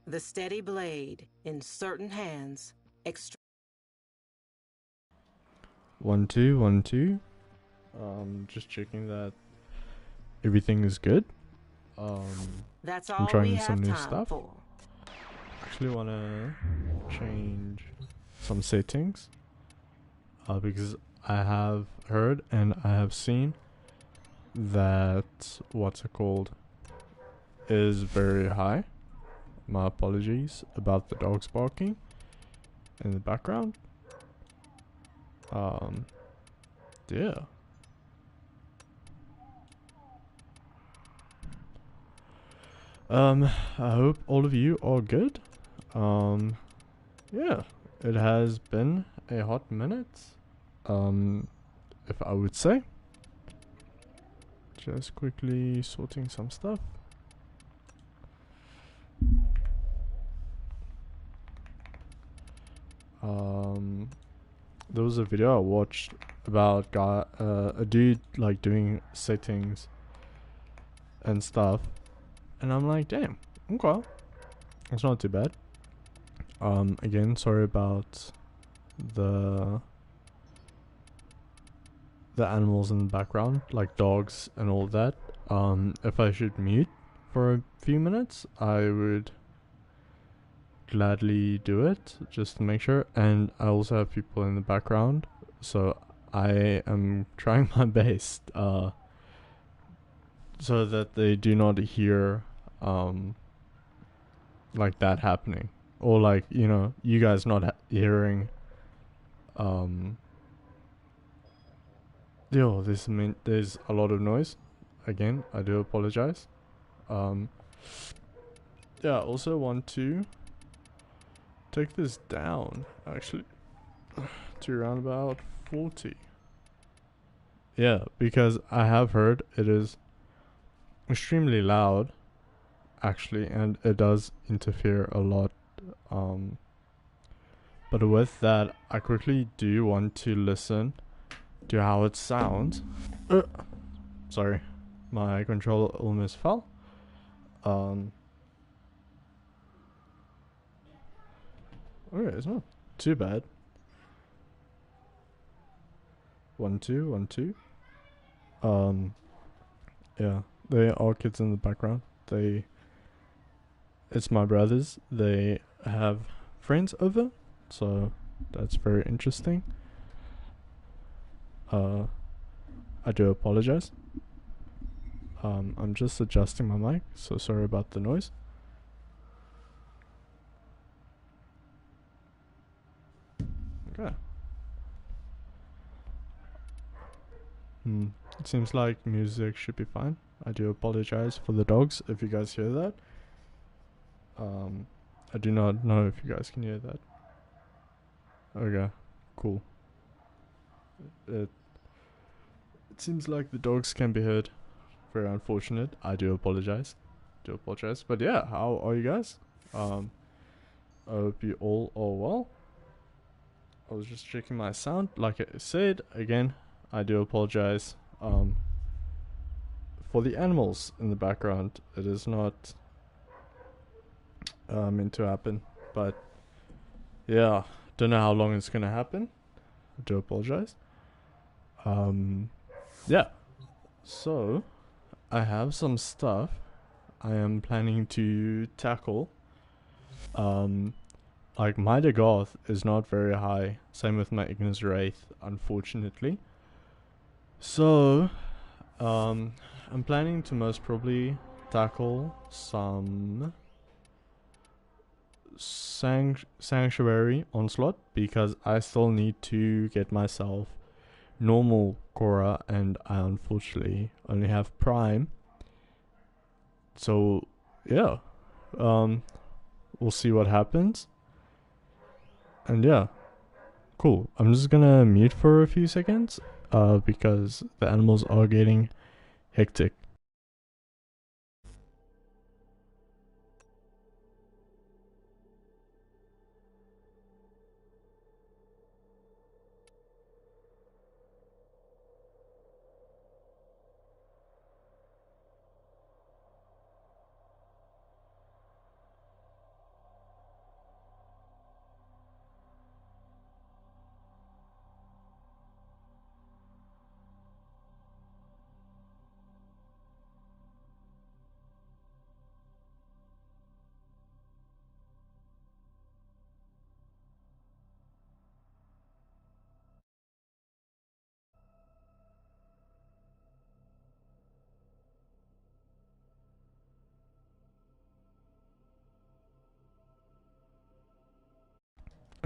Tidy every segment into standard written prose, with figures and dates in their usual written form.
The steady blade in certain hands. 1 2 1 2. Just checking that everything is good. That's I'm all we trying have some new time stuff. for. Actually wanna change some settings. Because I have heard and I have seen that what's it called is very high. My apologies about the dogs barking in the background. Yeah. I hope all of you are good. Yeah, it has been a hot minute. If I would say. Just quickly sorting some stuff. There was a video I watched about a dude like doing settings and stuff, and I'm like, damn, okay, it's not too bad. Again, sorry about the animals in the background, like dogs and all that. If I should mute for a few minutes, I would gladly do it just to make sure. And I also have people in the background, so I am trying my best so that they do not hear like that happening, or like, you know, you guys not hearing there's a lot of noise. Again, I do apologize. Yeah, I also want to take this down actually to around about 40. Yeah, because I have heard it is extremely loud actually, and it does interfere a lot. But with that, I quickly do want to listen to how it sounds. Sorry, my controller almost fell. Okay, it's not too bad. 1 2 1 2. Yeah, there are kids in the background. It's my brothers. They have friends over, so that's very interesting. I do apologize. I'm just adjusting my mic, so sorry about the noise. Okay. It seems like music should be fine. I do apologize for the dogs if you guys hear that. I do not know if you guys can hear that. Okay, cool. It seems like the dogs can be heard. Very unfortunate. I do apologize. But yeah, how are you guys? I hope you all are well. I was just checking my sound. Like I said, again, I do apologize for the animals in the background. It is not meant to happen, but yeah, don't know how long it's gonna happen. I do apologize. Yeah, so I have some stuff I am planning to tackle. Like my Dagoth is not very high. Same with my Ignis Wraith, unfortunately. So, I'm planning to most probably tackle some Sanctuary Onslaught, because I still need to get myself normal Korra, and I unfortunately only have Prime. So, yeah. We'll see what happens. And yeah, cool. I'm just gonna mute for a few seconds, because the animals are getting hectic.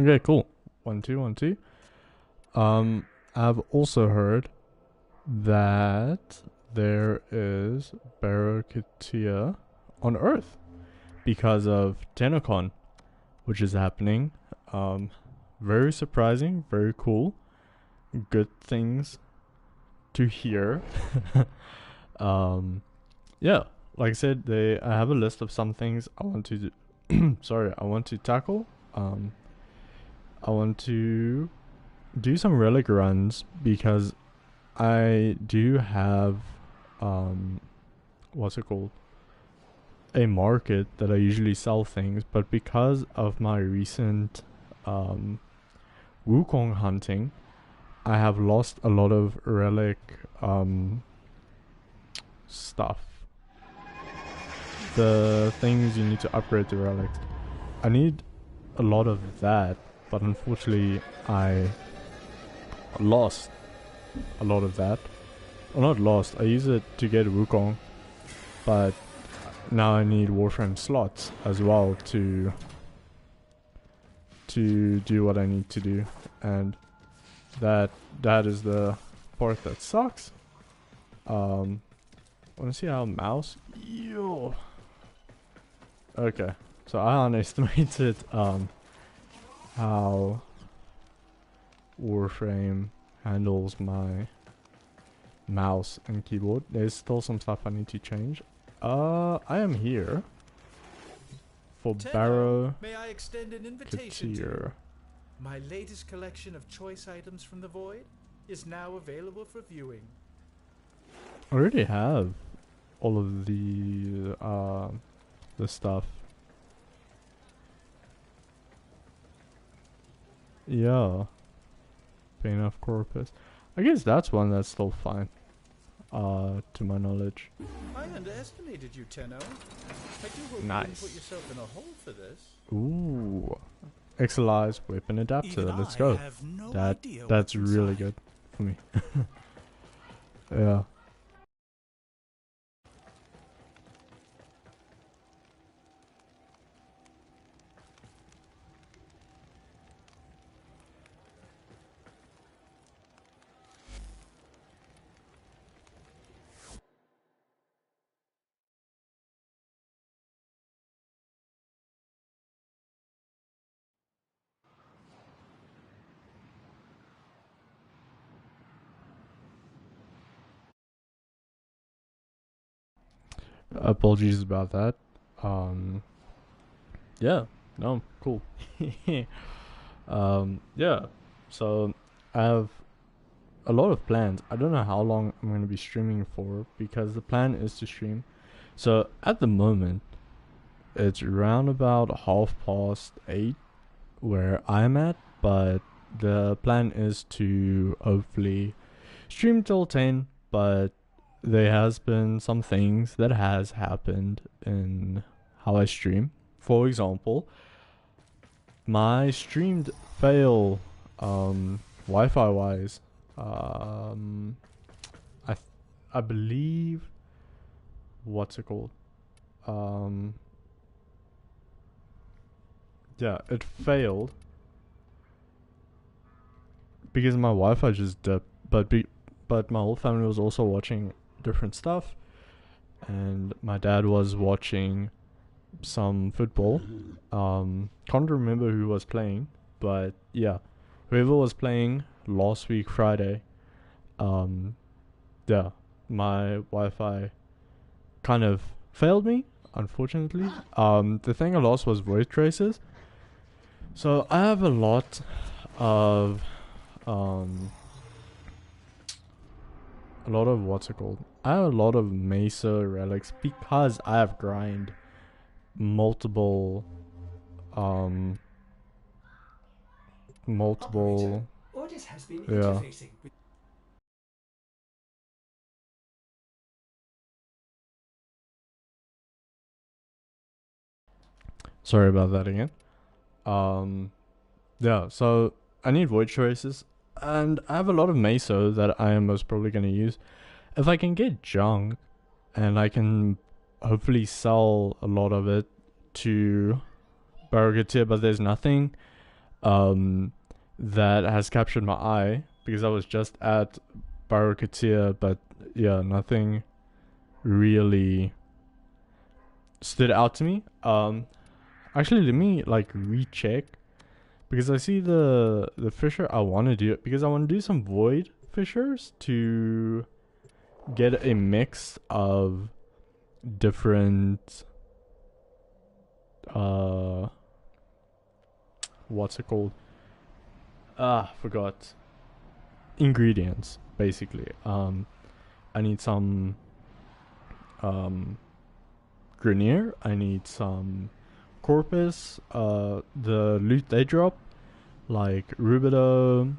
Okay, cool. 1-2, 1-2. I've also heard that there is Barracuda on Earth because of TennoCon, which is happening. Very surprising, very cool. Good things to hear. Yeah, like I said, I have a list of some things I want to I want to tackle. I want to do some relic runs because I do have what's it called? A market that I usually sell things, but because of my recent Wukong hunting, I have lost a lot of relic stuff. The things you need to upgrade the relics. I need a lot of that, but unfortunately I lost a lot of that. Well, not lost, I use it to get Wukong, but now I need Warframe slots as well to do what I need to do, and that is the part that sucks. Wanna see how mouse? Yo. Okay, so I underestimated how Warframe handles my mouse and keyboard. There's still some stuff I need to change. I am here for Barrow. May I extend an invitation to you? My latest collection of choice items from the Void is now available for viewing. I already have all of the stuff. Yeah. Pain of Corpus. I guess that's one that's still fine. To my knowledge. I underestimated you, Tenno. I do hope nice. You didn't put yourself in a hole for this. Ooh. Exilized weapon adapter. Let's go. That's really good for me. Yeah. Apologies about that. Yeah, no, cool. Yeah, so I have a lot of plans. I don't know how long I'm going to be streaming for because the plan is to stream. So at the moment, it's around about 8:30 where I'm at, but the plan is to hopefully stream till 10, but there has been some things that has happened in how I stream. For example, my streamed fail Wi-Fi wise. I believe what's it called? Yeah, it failed because my Wi-Fi just dipped, but my whole family was also watching different stuff, and my dad was watching some football. Can't remember who was playing, but yeah, whoever was playing last week Friday, yeah, my Wi-Fi kind of failed me, unfortunately. The thing I lost was voice traces. So I have a lot of what's it called? I have a lot of Mesa relics because I have grind multiple Orders has been interfacing with sorry about that again. Yeah, so I need void choices, and I have a lot of Meso that I am most probably going to use. If I can get junk, and I can hopefully sell a lot of it to Barracuda, but there's nothing that has captured my eye because I was just at Barakatia, but yeah, nothing really stood out to me. Actually, let me like recheck because I see the fisher I want to do it because I want to do some void fishers to get a mix of different what's it called? Forgot. Ingredients, basically. I need some Grenier. I need some Corpus. The loot they drop, like Rubido,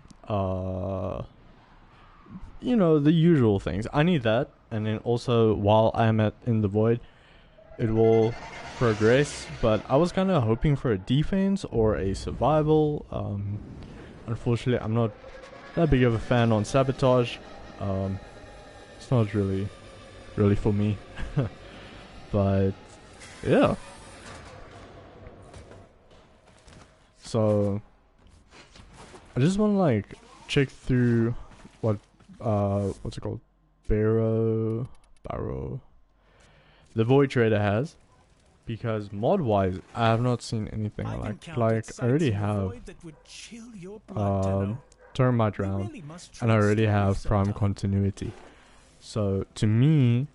you know, the usual things. I need that, and then also while I'm in the void, it will progress. But I was kind of hoping for a defense or a survival. Unfortunately, I'm not that big of a fan on sabotage. It's not really for me. But yeah. So I just want to like check through what's it called? Barrow the Void Trader has, because mod wise I have not seen anything like I already have Termite Round and I already have Prime Continuity. So to me,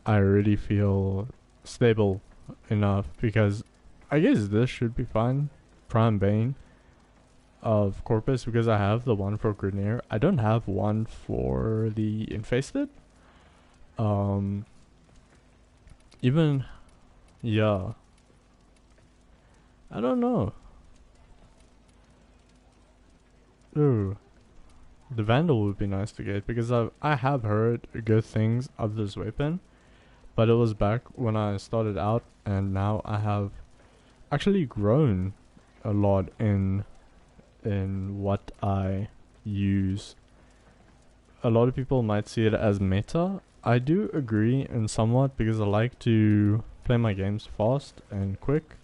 I already feel stable enough because I guess this should be fine. Prime Bane of Corpus because I have the one for Grenier. I don't have one for the Infested. Even, yeah. I don't know. Ooh. The Vandal would be nice to get because I have heard good things of this weapon. But it was back when I started out, and now I have actually grown a lot in what I use. A lot of people might see it as meta. I do agree in somewhat because I like to play my games fast and quick.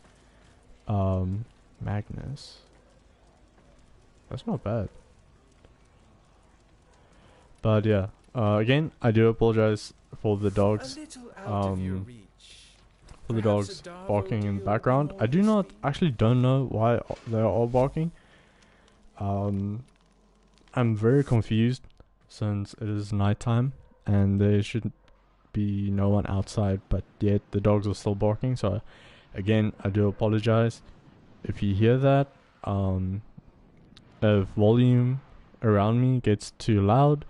Magnus. That's not bad. But yeah, again, I do apologize for the dogs. For the dogs barking in the background. I don't know why they're all barking. I'm very confused since it is nighttime and there should be no one outside, but yet the dogs are still barking. So again, I do apologize if you hear that. If volume around me gets too loud,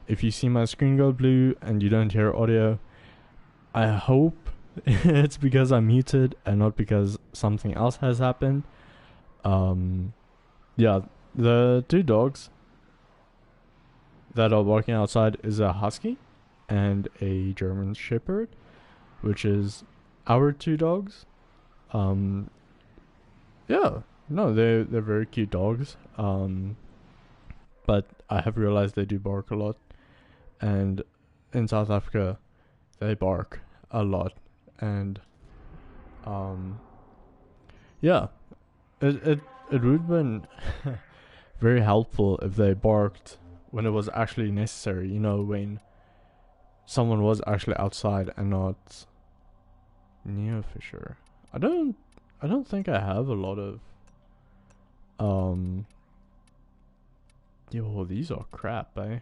if you see my screen go blue and you don't hear audio, I hope it's because I'm muted and not because something else has happened. Yeah, the two dogs that are walking outside is a husky and a German shepherd, which is our two dogs. Yeah, no, they're very cute dogs. But I have realized they do bark a lot, and in South Africa, they bark a lot, and yeah, it would have been very helpful if they barked when it was actually necessary. You know, when someone was actually outside and not near Fisher. I don't think I have a lot of yo, these are crap, eh?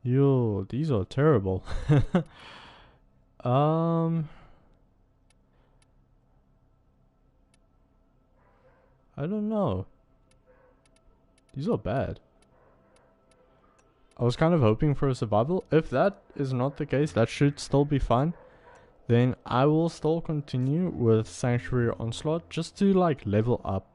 Yo, these are terrible. I don't know. These are bad. I was kind of hoping for a survival. If that is not the case, that should still be fine. Then I will still continue with Sanctuary Onslaught just to like level up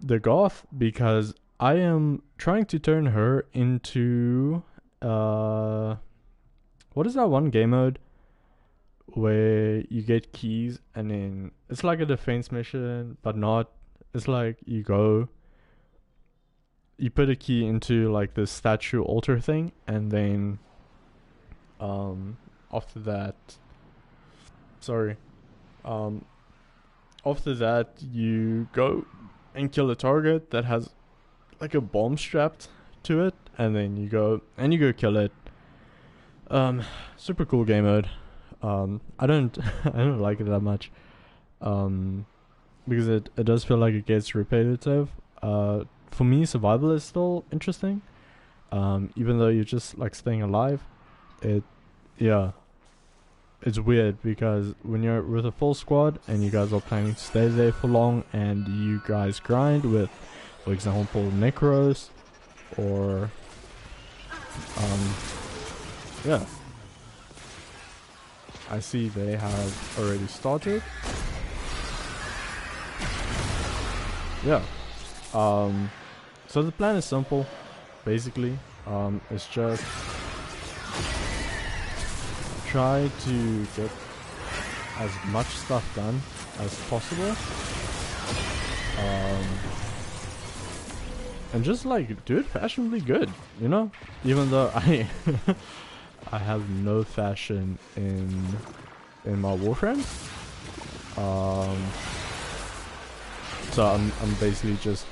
the Goth, because I am trying to turn her into what is that one game mode where you get keys and then it's like a defense mission, but not. It's like you put a key into like the statue altar thing, and then after that, sorry, after that you go and kill a target that has like a bomb strapped to it, and then you go kill it. Super cool game mode. I don't like it that much, because it does feel like it gets repetitive. For me, survival is still interesting, even though you're just like staying alive. It's weird because when you're with a full squad and you guys are planning to stay there for long, and you guys grind with, for example, necros, or I see they have already started. So the plan is simple, basically. It's just try to get as much stuff done as possible, and just like do it fashionably good, you know, even though I I have no fashion in my Warframe. So I'm basically just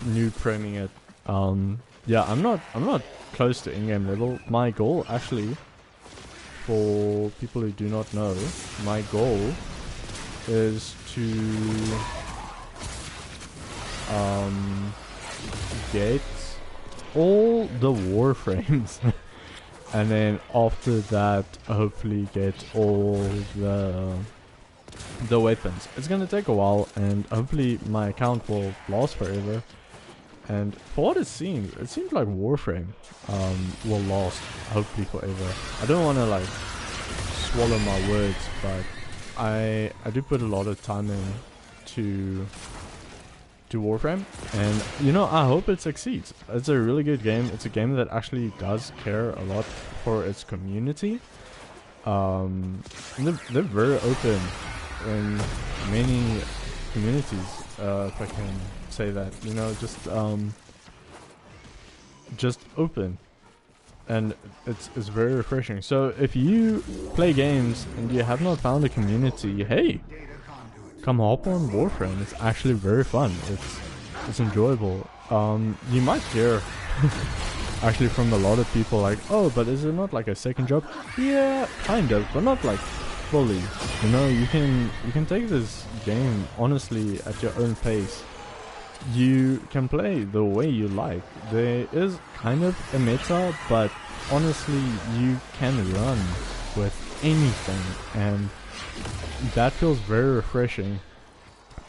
noob framing it. I'm not close to in-game level. My goal, actually, for people who do not know, my goal is to get all the Warframes. And then after that, hopefully get all the weapons. It's gonna take a while, and hopefully my account will last forever. And for what it seems like Warframe will last hopefully forever. I don't want to like swallow my words, but I do put a lot of time in to Warframe, and you know, I hope it succeeds. It's a really good game. It's a game that actually does care a lot for its community. And they're very open in many communities, if I can say that, you know, just open, and it's very refreshing. So if you play games and you have not found a community, hey, come hop on Warframe. It's actually very fun. It's enjoyable. You might hear actually from a lot of people like, oh, but is it not like a second job? Yeah, kind of, but not like fully. You know, you can take this game honestly at your own pace. You can play the way you like. There is kind of a meta, but honestly, you can run with anything, and that feels very refreshing,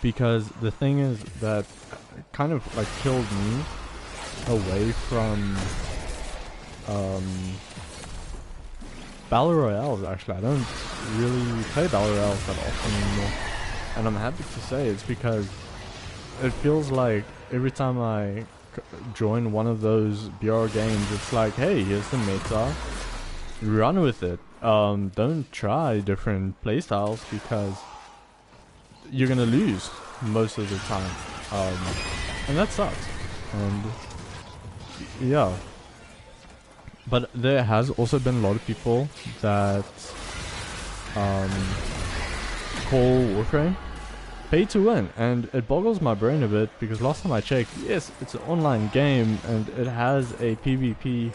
because the thing is that kind of like killed me away from Battle Royales. Actually, I don't really play Battle Royales that often anymore, and I'm happy to say it's because it feels like every time I join one of those BR games, it's like, hey, here's the meta, run with it. Don't try different playstyles, because you're gonna lose most of the time, and that sucks. And yeah, but there has also been a lot of people that call Warframe pay to win, and it boggles my brain a bit, because last time I checked, yes, it's an online game and it has a PvP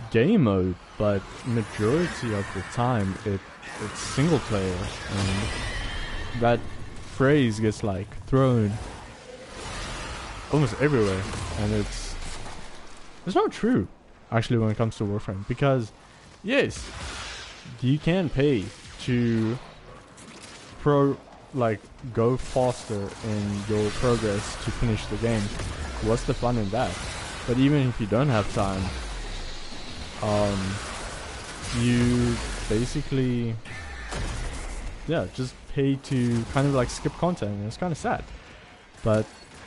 game mode, but majority of the time it's single player, and that phrase gets like thrown almost everywhere, and it's not true actually when it comes to Warframe, because yes, you can pay to go faster in your progress to finish the game. What's the fun in that? But even if you don't have time, you basically just pay to kind of like skip content, and it's kind of sad. But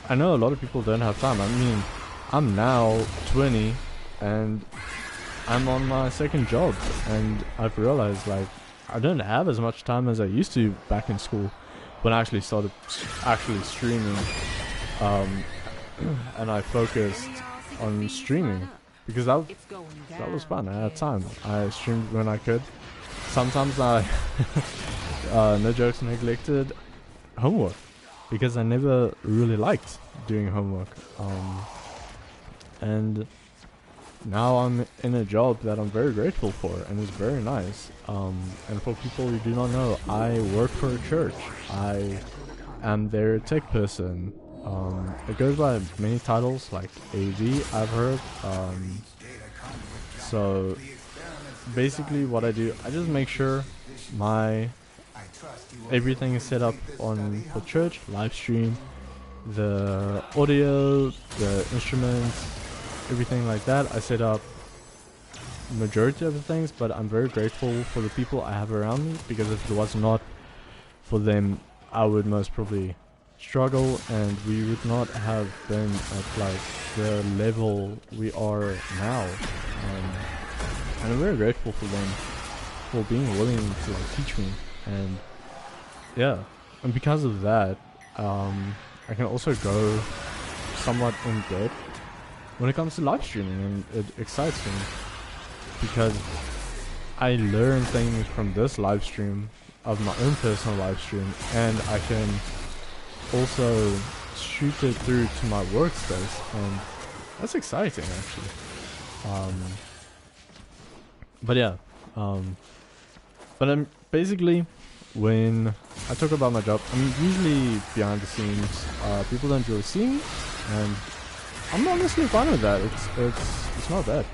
I know a lot of people don't have time. I mean, I'm now 20 and I'm on my second job, and I've realized like I don't have as much time as I used to back in school when I actually started streaming, and I focused on streaming because that was fun. I had time. I streamed when I could, sometimes I, no jokes, neglected homework because I never really liked doing homework. And now I'm in a job that I'm very grateful for, and it's very nice. And for people who do not know, I work for a church. I am their tech person. It goes by many titles like AV, I've heard. So basically what I do, I just make sure everything is set up for church, live stream, the audio, the instruments, everything like that. I set up majority of the things, but I'm very grateful for the people I have around me, because if it was not for them, I would most probably struggle, and we would not have been at like the level we are now. And I'm very grateful for them for being willing to like teach me, and yeah, and because of that, I can also go somewhat in depth when it comes to live streaming, and it excites me because I learn things from this live stream of my own personal live stream, and I can also shoot it through to my workspace, and that's exciting actually. But yeah, but I'm basically, when I talk about my job, I'm usually behind the scenes. People don't really see me, and I'm honestly fine with that. It's not bad.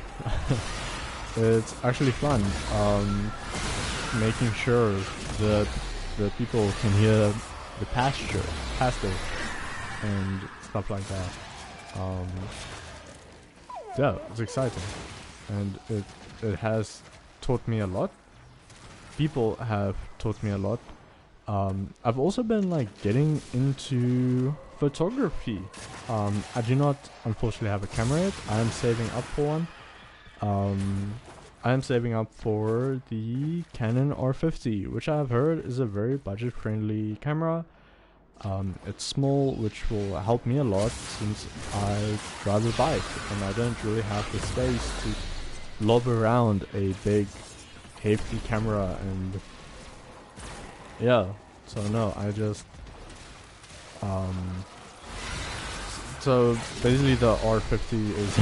It's actually fun. Making sure that the people can hear the pastor, and stuff like that. Yeah, it's exciting, and it has taught me a lot. People have taught me a lot. I've also been like getting into photography. I do not unfortunately have a camera yet. I am saving up for one. I am saving up for the Canon R50, which I have heard is a very budget-friendly camera. It's small, which will help me a lot since I drive a bike and I don't really have the space to lob around a big, hefty camera. And yeah, so no, I just so basically the R50 is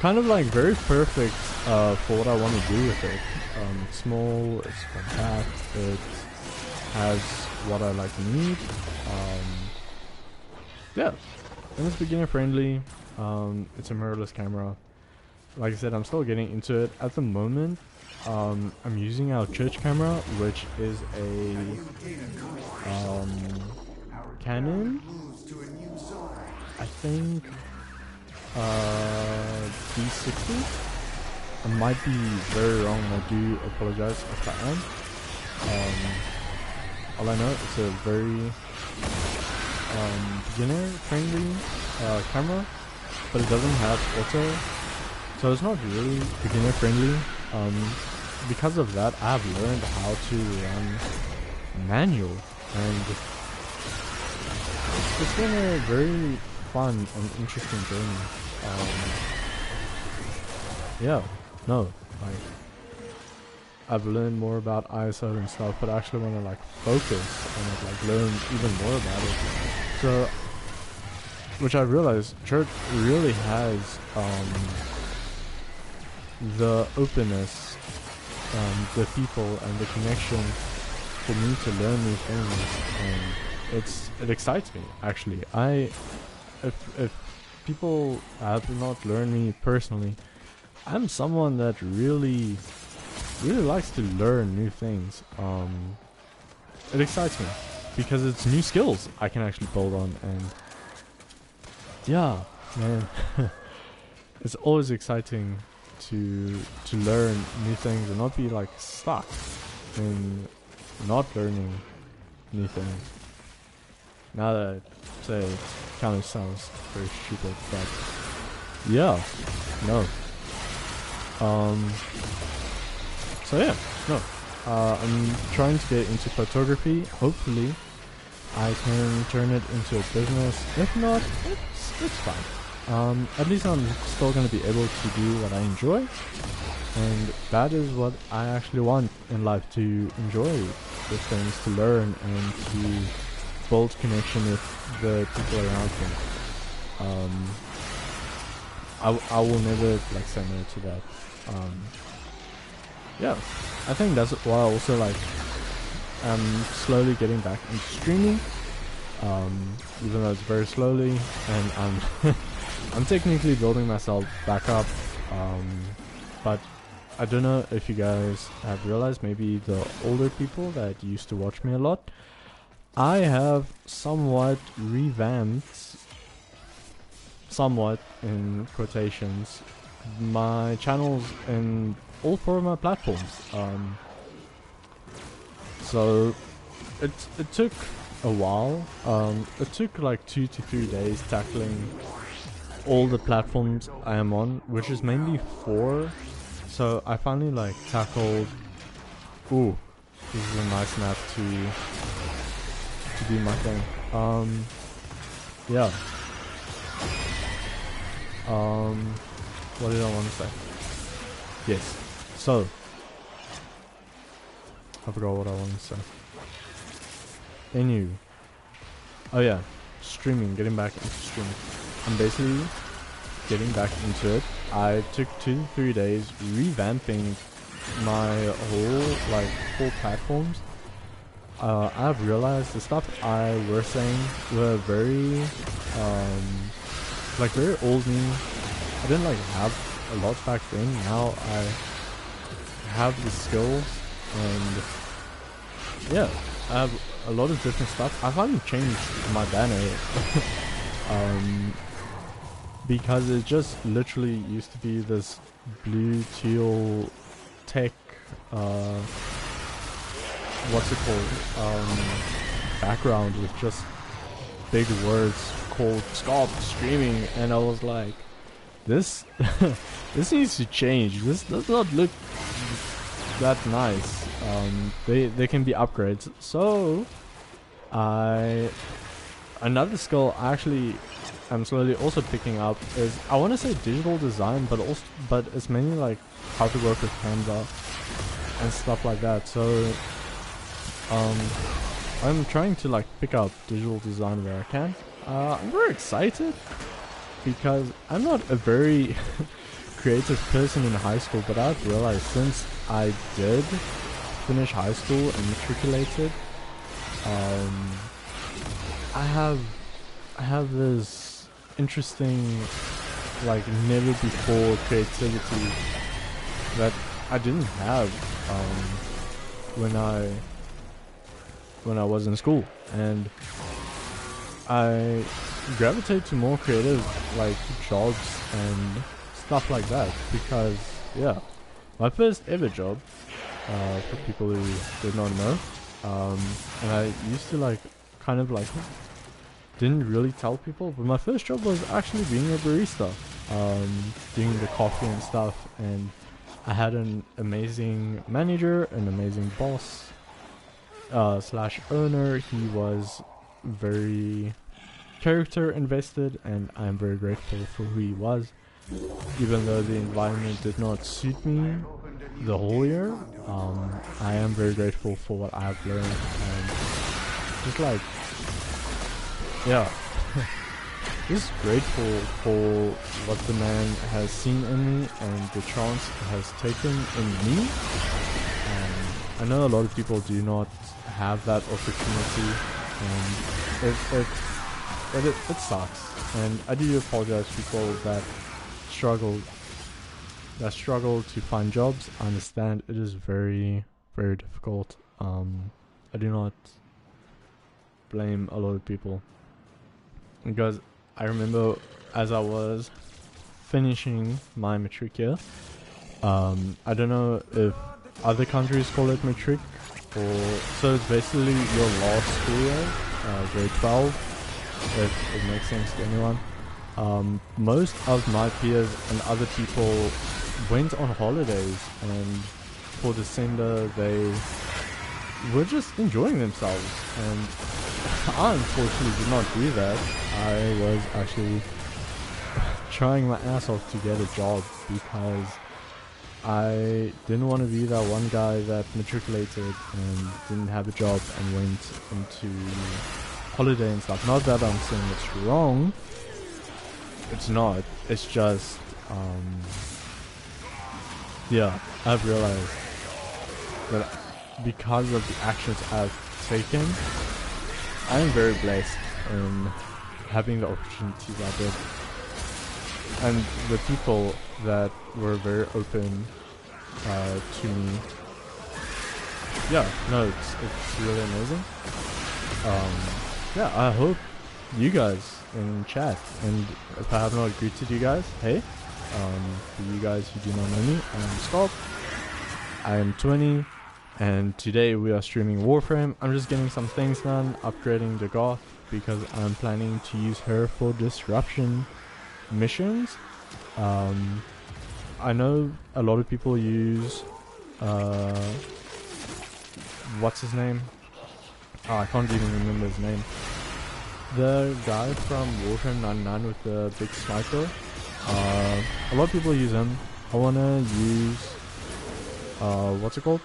kind of like very perfect for what I want to do with it. It's small, it's compact, it has what I like and need. Yeah, and it's beginner friendly. It's a mirrorless camera. Like I said, I'm still getting into it at the moment. I'm using our church camera, which is a Canon, I think, D60. I might be very wrong, and I do apologize if I am. All I know, it's a very beginner friendly camera, but it doesn't have auto, so it's not really beginner friendly. Because of that, I have learned how to run manual, and it's been a very fun and interesting journey. Yeah, no, like, I've learned more about ISO and stuff, but I actually want to like focus and like learn even more about it. So, which I realized church really has the openness, the people, and the connection for me to learn new things, and it excites me actually. If people have not learned me personally, I'm someone that really likes to learn new things. It excites me because it's new skills I can actually build on, and yeah, man, it's always exciting to learn new things and not be like stuck in not learning new things. Now that I say it, kind of sounds very stupid, but yeah, no. So yeah, no. I'm trying to get into photography. Hopefully, I can turn it into a business. If not, it's fine. At least I'm still going to be able to do what I enjoy, and that is what I actually want in life, to enjoy the things, to learn, and to build connection with the people around me. I will never like say no to that. Yeah, I think that's why I also like I'm slowly getting back into streaming, even though it's very slowly, and I'm I'm technically building myself back up, but I don't know if you guys have realized, maybe the older people that used to watch me a lot, I have somewhat revamped, somewhat in quotations, my channels in all 4 of my platforms. So it took a while. It took like 2 to 3 days tackling all the platforms I am on, which is mainly 4. So I finally like tackled. Ooh, this is a nice map to be my thing. Yeah. What did I want to say? Yes. So I forgot what I wanted to say. Anyway. Oh yeah, streaming, getting back into streaming. I'm basically getting back into it. I took 2 to 3 days revamping my whole platforms. I've realized the stuff I were saying were very very old me. I didn't like have a lot back then. Now I have the skills, and yeah, I have a lot of different stuff. I finally changed my banner because it just literally used to be this blue teal tech what's it called, background with just big words called "Stop Streaming," and I was like, this this needs to change. This does not look that nice. They can be upgrades. So another skill I actually am slowly also picking up is, I want to say digital design, but it's mainly like how to work with Canva and stuff like that. So I'm trying to like pick up digital design where I can. I'm very excited because I'm not a very creative person in high school, but I've realized since I did finish high school and matriculated, I have this interesting, like never before creativity that I didn't have when I was in school, and I gravitate to more creative like jobs and stuff like that, because yeah, my first ever job, for people who did not know, and I used to like kind of like didn't really tell people, but my first job was actually being a barista, doing the coffee and stuff, and I had an amazing manager, an amazing boss slash owner. He was very character invested, and I'm very grateful for who he was, even though the environment did not suit me the whole year. I am very grateful for what I have learned, and just like, yeah, just grateful for what the man has seen in me and the chance he has taken in me. I know a lot of people do not have that opportunity, and it sucks. And I do apologize to people that struggle to find jobs. I understand it is very, very difficult. I do not blame a lot of people, because I remember as I was finishing my matric year, I don't know if other countries call it matric, so it's basically your last school year, grade 12, if it makes sense to anyone. Most of my peers and other people went on holidays, and for December they were just enjoying themselves, and I unfortunately did not do that. I was actually trying my ass off to get a job, because I didn't want to be that one guy that matriculated and didn't have a job and went into holiday and stuff. Not that I'm saying it's wrong. It's not. It's just, yeah, I've realized that because of the actions I've taken, I am very blessed in having the opportunities I did. And the people that were very open to me. Yeah, no, it's really amazing. Yeah, I hope you guys in chat, and if I have not greeted you guys, hey, for you guys who do not know me, I am Scott, I am 20, and today we are streaming Warframe. I'm just getting some things done, upgrading the Goth, because I'm planning to use her for disruption missions. I know a lot of people use what's his name? Oh, I can't even remember his name. The guy from Warframe 99 with the big sniper. A lot of people use him. I wanna use what's it called?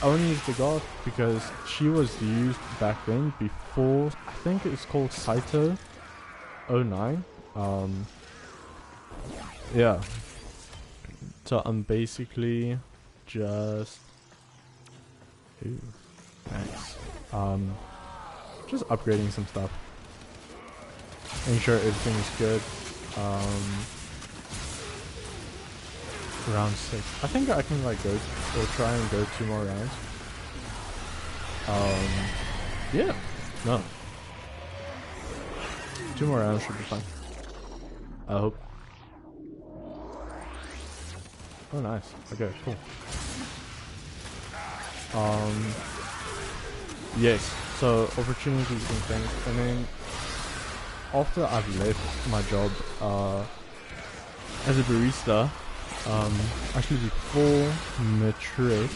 I wanna use the Goth because she was used back then before, I think it's called Saito 09. Yeah. So I'm basically just nice. Just upgrading some stuff. Making sure everything is good. Round 6. I think I can like go or try and go 2 more rounds. Yeah. No. 2 more rounds should be fine. I hope. Oh nice. Okay, cool. Yes, so opportunities and things, and then after I've left my job as a barista, actually before matric,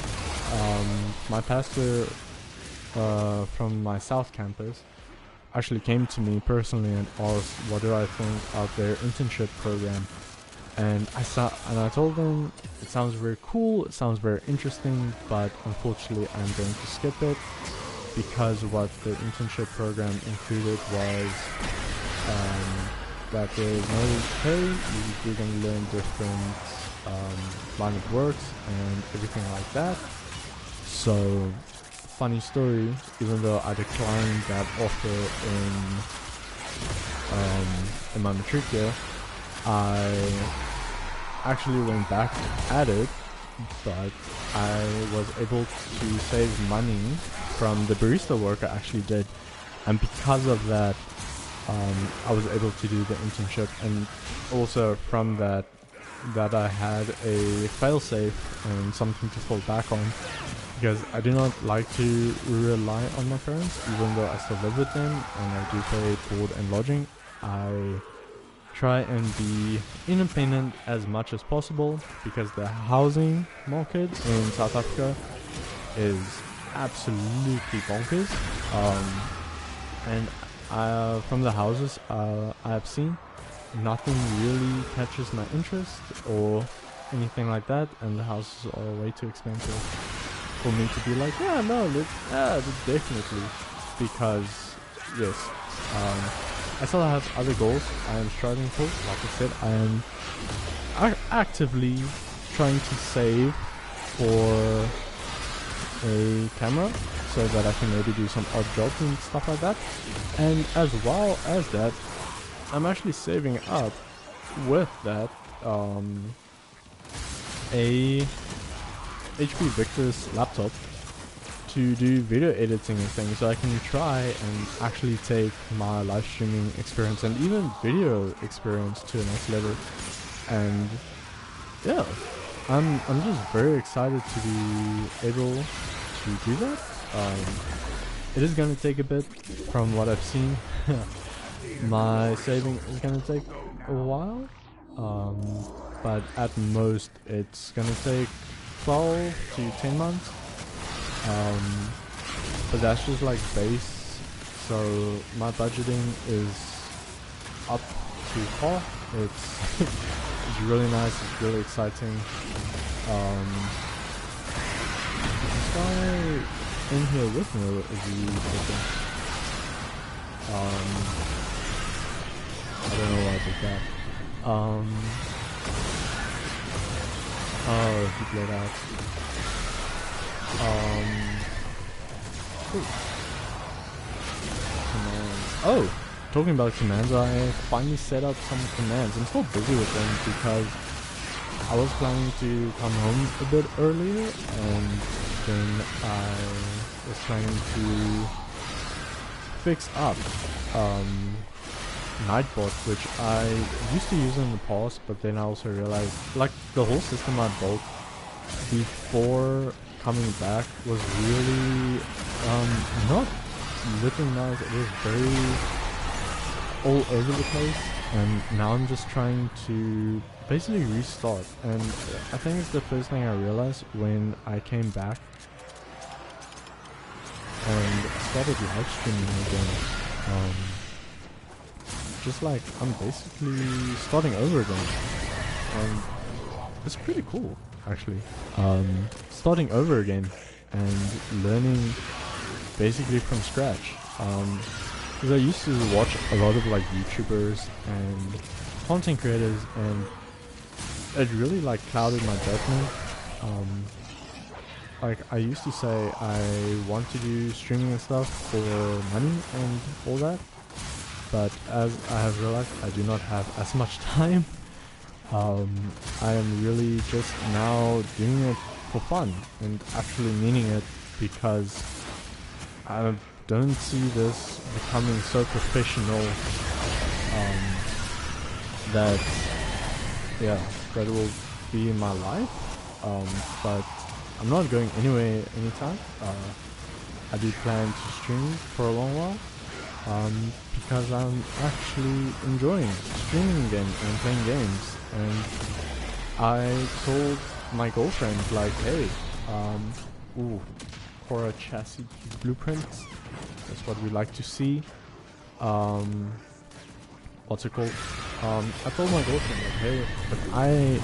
my pastor from my South campus actually came to me personally and asked what do I think of their internship program. And I told them it sounds very cool, it sounds very interesting, but unfortunately I'm going to skip it because what the internship program included was that there's no pay, you're going to learn different line of works and everything like that. So, funny story, even though I declined that offer in my matric year, I actually went back at it, but I was able to save money from the barista work I actually did, and because of that I was able to do the internship, and also from that I had a failsafe and something to fall back on, because I do not like to rely on my parents, even though I still live with them and I do pay board and lodging. I try and be independent as much as possible because the housing market in South Africa is absolutely bonkers. And from the houses I have seen, nothing really catches my interest or anything like that, and the houses are way too expensive for me to be like, yeah, no, definitely, because yes, I still have other goals I am striving for. Like I said, I am actively trying to save for a camera so that I can maybe do some odd jobs and stuff like that. And as well as that, I'm actually saving up with that a HP Victus laptop to do video editing and things, so I can try and actually take my live streaming experience and even video experience to the next level. And yeah, I'm just very excited to be able to do that. It is going to take a bit from what I've seen. My saving is going to take a while, but at most it's going to take 12 to 10 months. But that's just like base, so my budgeting is up to par. It's it's really nice, it's really exciting. this guy in here with me is he looking? I don't know why I did that. Oh, he played out. Ooh. Commands. Oh, talking about commands, I finally set up some commands. I'm still busy with them because I was planning to come home a bit earlier, and then I was planning to fix up Nightbot, which I used to use in the past, but then I also realized, like, the whole system I built before coming back was really not looking nice. It was very all over the place, and now I'm just trying to basically restart. And I think it's the first thing I realized when I came back and started live streaming again. Just like I'm basically starting over again, and it's pretty cool actually. Starting over again and learning basically from scratch. Because I used to watch a lot of like YouTubers and content creators, and it really like clouded my judgment. Like I used to say I want to do streaming and stuff for money and all that, but as I have realized, I do not have as much time. I am really just now doing it for fun and actually meaning it, because I don't see this becoming so professional that it will be in my life. But I'm not going anywhere anytime. I do plan to stream for a long while, because I'm actually enjoying streaming again and playing games. And I told my girlfriend, like, hey, Cora chassis blueprints, that's what we like to see. What's it called? I told my girlfriend, like, hey, if I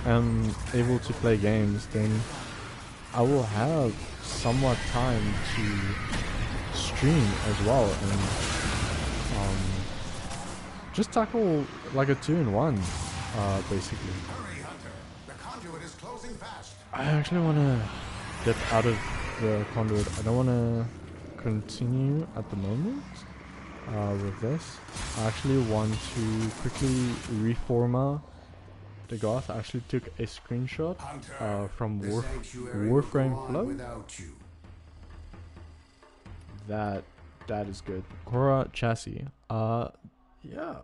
am able to play games, then I will have somewhat time to stream as well, and just tackle like a 2-in-1, basically. I actually want to get out of the conduit. I don't want to continue at the moment with this. I actually want to quickly reformer the Goth. I actually took a screenshot from Warframe Flow. That is good. Cora chassis. Yeah.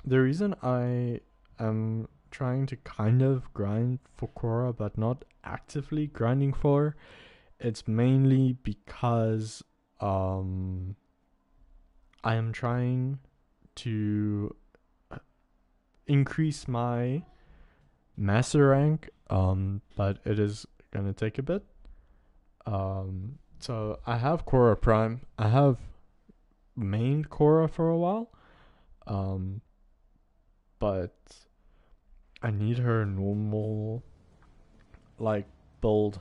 The reason I am trying to kind of grind for Cora but not actively grinding for her, it's mainly because I am trying to increase my master rank, but it is gonna take a bit. So I have Cora Prime. I have mained Cora for a while, but I need her normal like build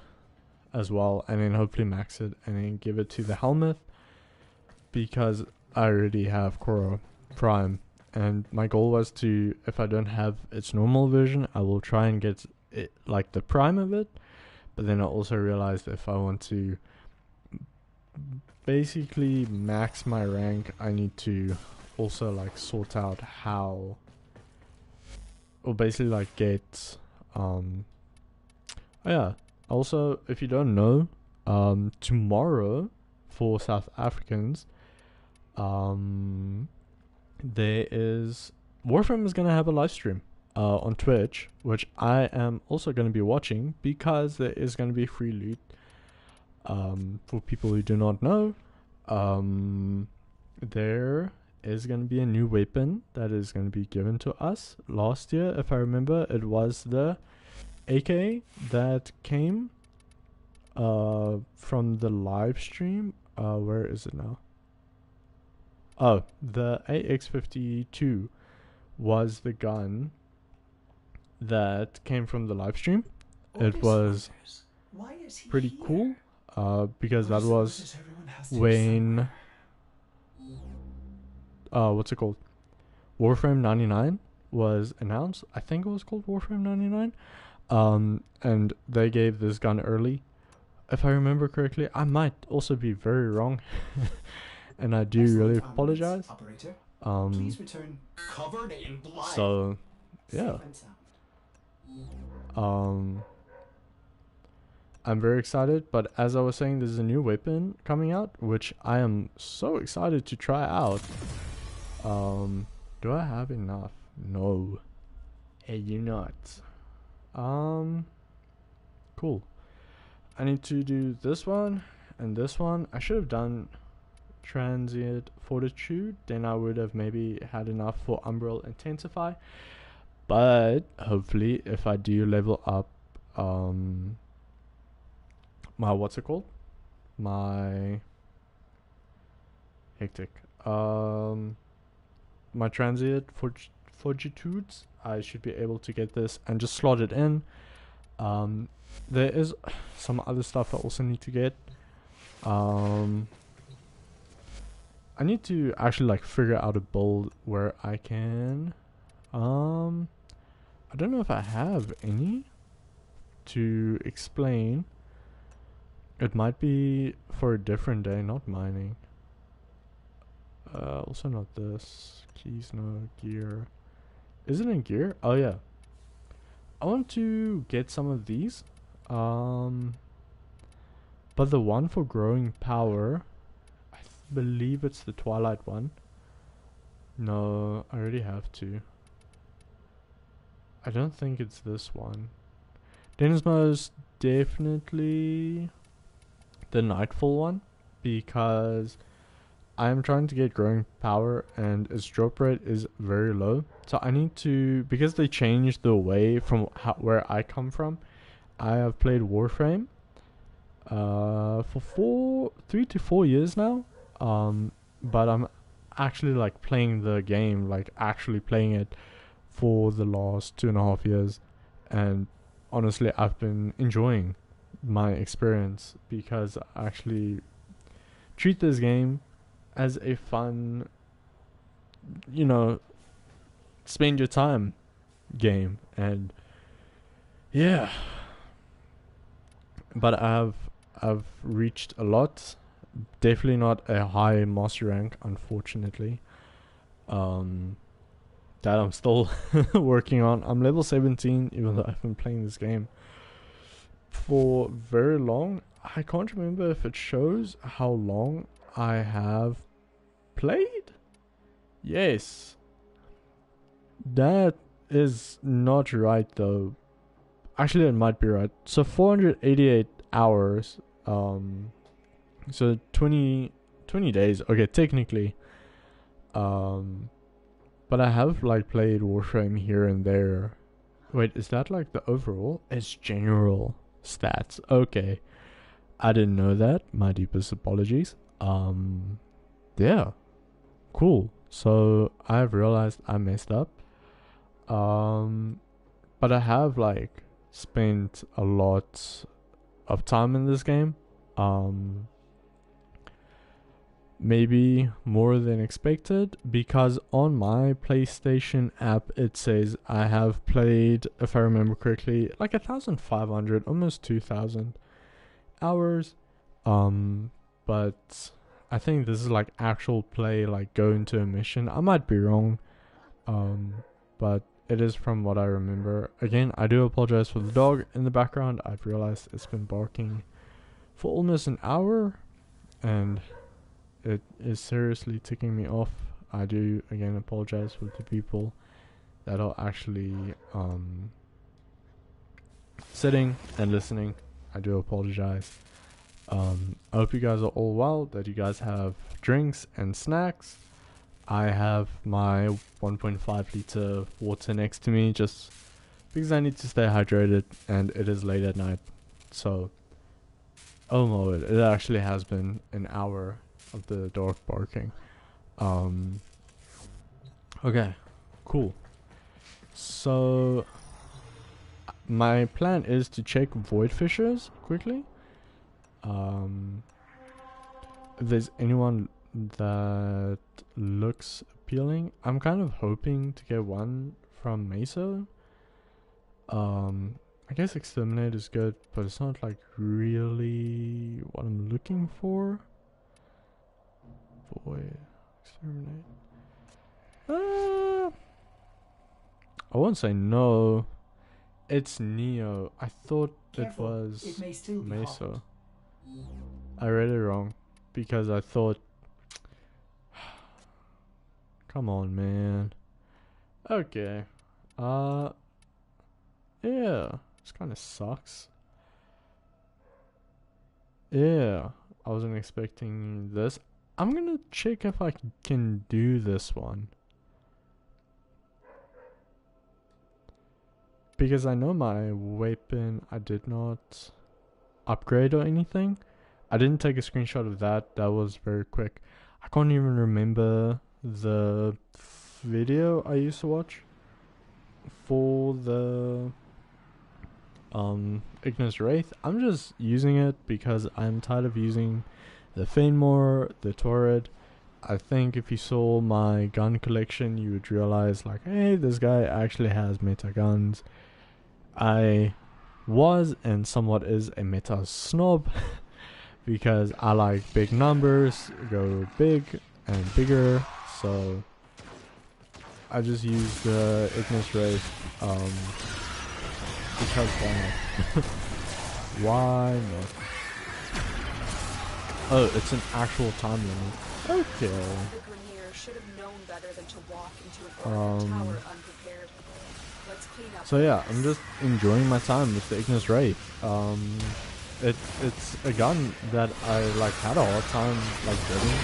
as well, and then hopefully max it and then give it to the helmet, because I already have Cora Prime, and my goal was to, if I don't have its normal version, I will try and get it like the Prime of it. But then I also realized if I want to basically max my rank, I need to also like sort out how, or basically like get also, if you don't know, tomorrow for South Africans, there is Warframe is gonna have a live stream on Twitch, which I am also gonna be watching, because there is gonna be free loot. For people who do not know, there is going to be a new weapon that is going to be given to us. Last year, if I remember, it was the AK that came from the live stream. Where is it now? Oh, the AX-52 was the gun that came from the live stream. it was pretty cool, because that was when what's it called? Warframe 99 was announced. I think it was called Warframe 99. And they gave this gun early, if I remember correctly. I might also be very wrong, and I do really apologize. Please return covered in blood. So, yeah. I'm very excited, but as I was saying, there's a new weapon coming out, which I am so excited to try out. Do I have enough? No. I do not. Cool. I need to do this one and this one. I should have done transient fortitude, then I would have maybe had enough for umbral intensify. But hopefully, if I do level up my what's it called? My hectic. My transient fortitudes, I should be able to get this and just slot it in. There is some other stuff I also need to get. I need to actually like figure out a build where I can I don't know if I have any to explain. It might be for a different day, not mining. Also not this. Keys, no. Gear. Is it in gear? Oh yeah. I want to get some of these. But the one for growing power, I believe it's the Twilight one. No, I already have two. I don't think it's this one. Then it's most definitely the Nightfall one, because I'm trying to get growing power and its drop rate is very low. So I need to, because they changed the way from where I come from. I have played Warframe for 3 to 4 years now. But I'm actually like playing the game, like actually playing it for the last 2.5 years. And honestly, I've been enjoying my experience because I actually treat this game as a fun, spend your time game. And yeah, but I've reached a lot. Definitely not a high master rank, unfortunately. That I'm still working on. I'm level 17, even though I've been playing this game for very long. I can't remember if it shows how long I have played. Yes. That is not right though. Actually, it might be right. So 488 hours. So 20 days. Okay, technically. But I have like played Warframe here and there. Wait, is that like the overall? It's general stats. Okay. I didn't know that. My deepest apologies. Yeah. Cool. So I've realized I messed up. But I have like spent a lot of time in this game. Maybe more than expected, because on my PlayStation app it says I have played, if I remember correctly, like 1,500, almost 2,000 hours. But I think this is like actual play, like go into a mission. I might be wrong, but it is from what I remember. Again, I do apologize for the dog in the background. I've realized it's been barking for almost an hour, and it is seriously ticking me off. I do again apologize for the people that are actually sitting and listening. I do apologize. I hope you guys are all well, that you guys have drinks and snacks. I have my 1.5 liter water next to me just because I need to stay hydrated, and it is late at night. So, oh my word, it actually has been an hour of the dog barking. Okay, cool. So my plan is to check void fishers quickly. If there's anyone that looks appealing, I'm kind of hoping to get one from Meso. I guess exterminate is good, but it's not like really what I'm looking for. Void exterminate. I won't say no. It's Neo. I thought Careful, it was it may still be Meso. hot. I read it wrong because I thought. Come on, man. Okay. Yeah. This kind of sucks. Yeah. I wasn't expecting this. I'm gonna check if I can do this one. Because I know my weapon I did not upgrade or anything. I didn't take a screenshot of that. That was very quick. I can't even remember the video I used to watch for the Ignis Wraith. I'm just using it because I'm tired of using the Fenmore, the Torrid. I think if you saw my gun collection, you would realize like, hey, this guy actually has meta guns. I was and somewhat is a meta snob because I like big numbers, go big and bigger, so I just use the Ignis Wraith because why not? Why not? Oh, it's an actual time limit. Okay. The Grenier should have known better than to walk into an orphan tower unprepared. Let's clean up. So yeah, I'm just enjoying my time with the Ignis Wraith. It's a gun that I like had a hard time like getting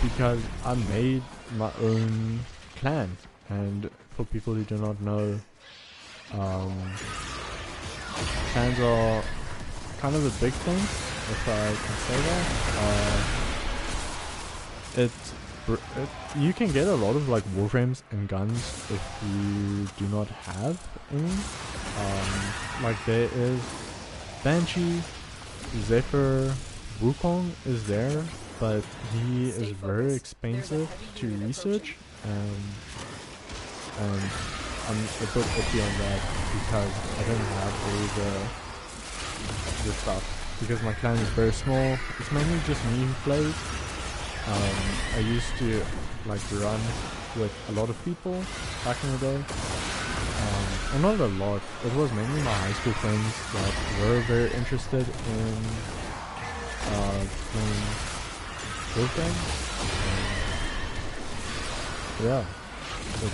because I made my own clan, and for people who do not know, clans are kind of a big thing, if I can say that. You can get a lot of like Warframes and guns if you do not have any. Like there is Banshee, Zephyr, Wukong is there, but he is very expensive to research, and I'm a bit iffy on that because I don't have all the stuff. Because my clan is very small, it's mainly just me who plays. I used to like run with a lot of people back in the day. And not a lot, it was mainly my high school friends that were very interested in playing Warframe. Yeah, but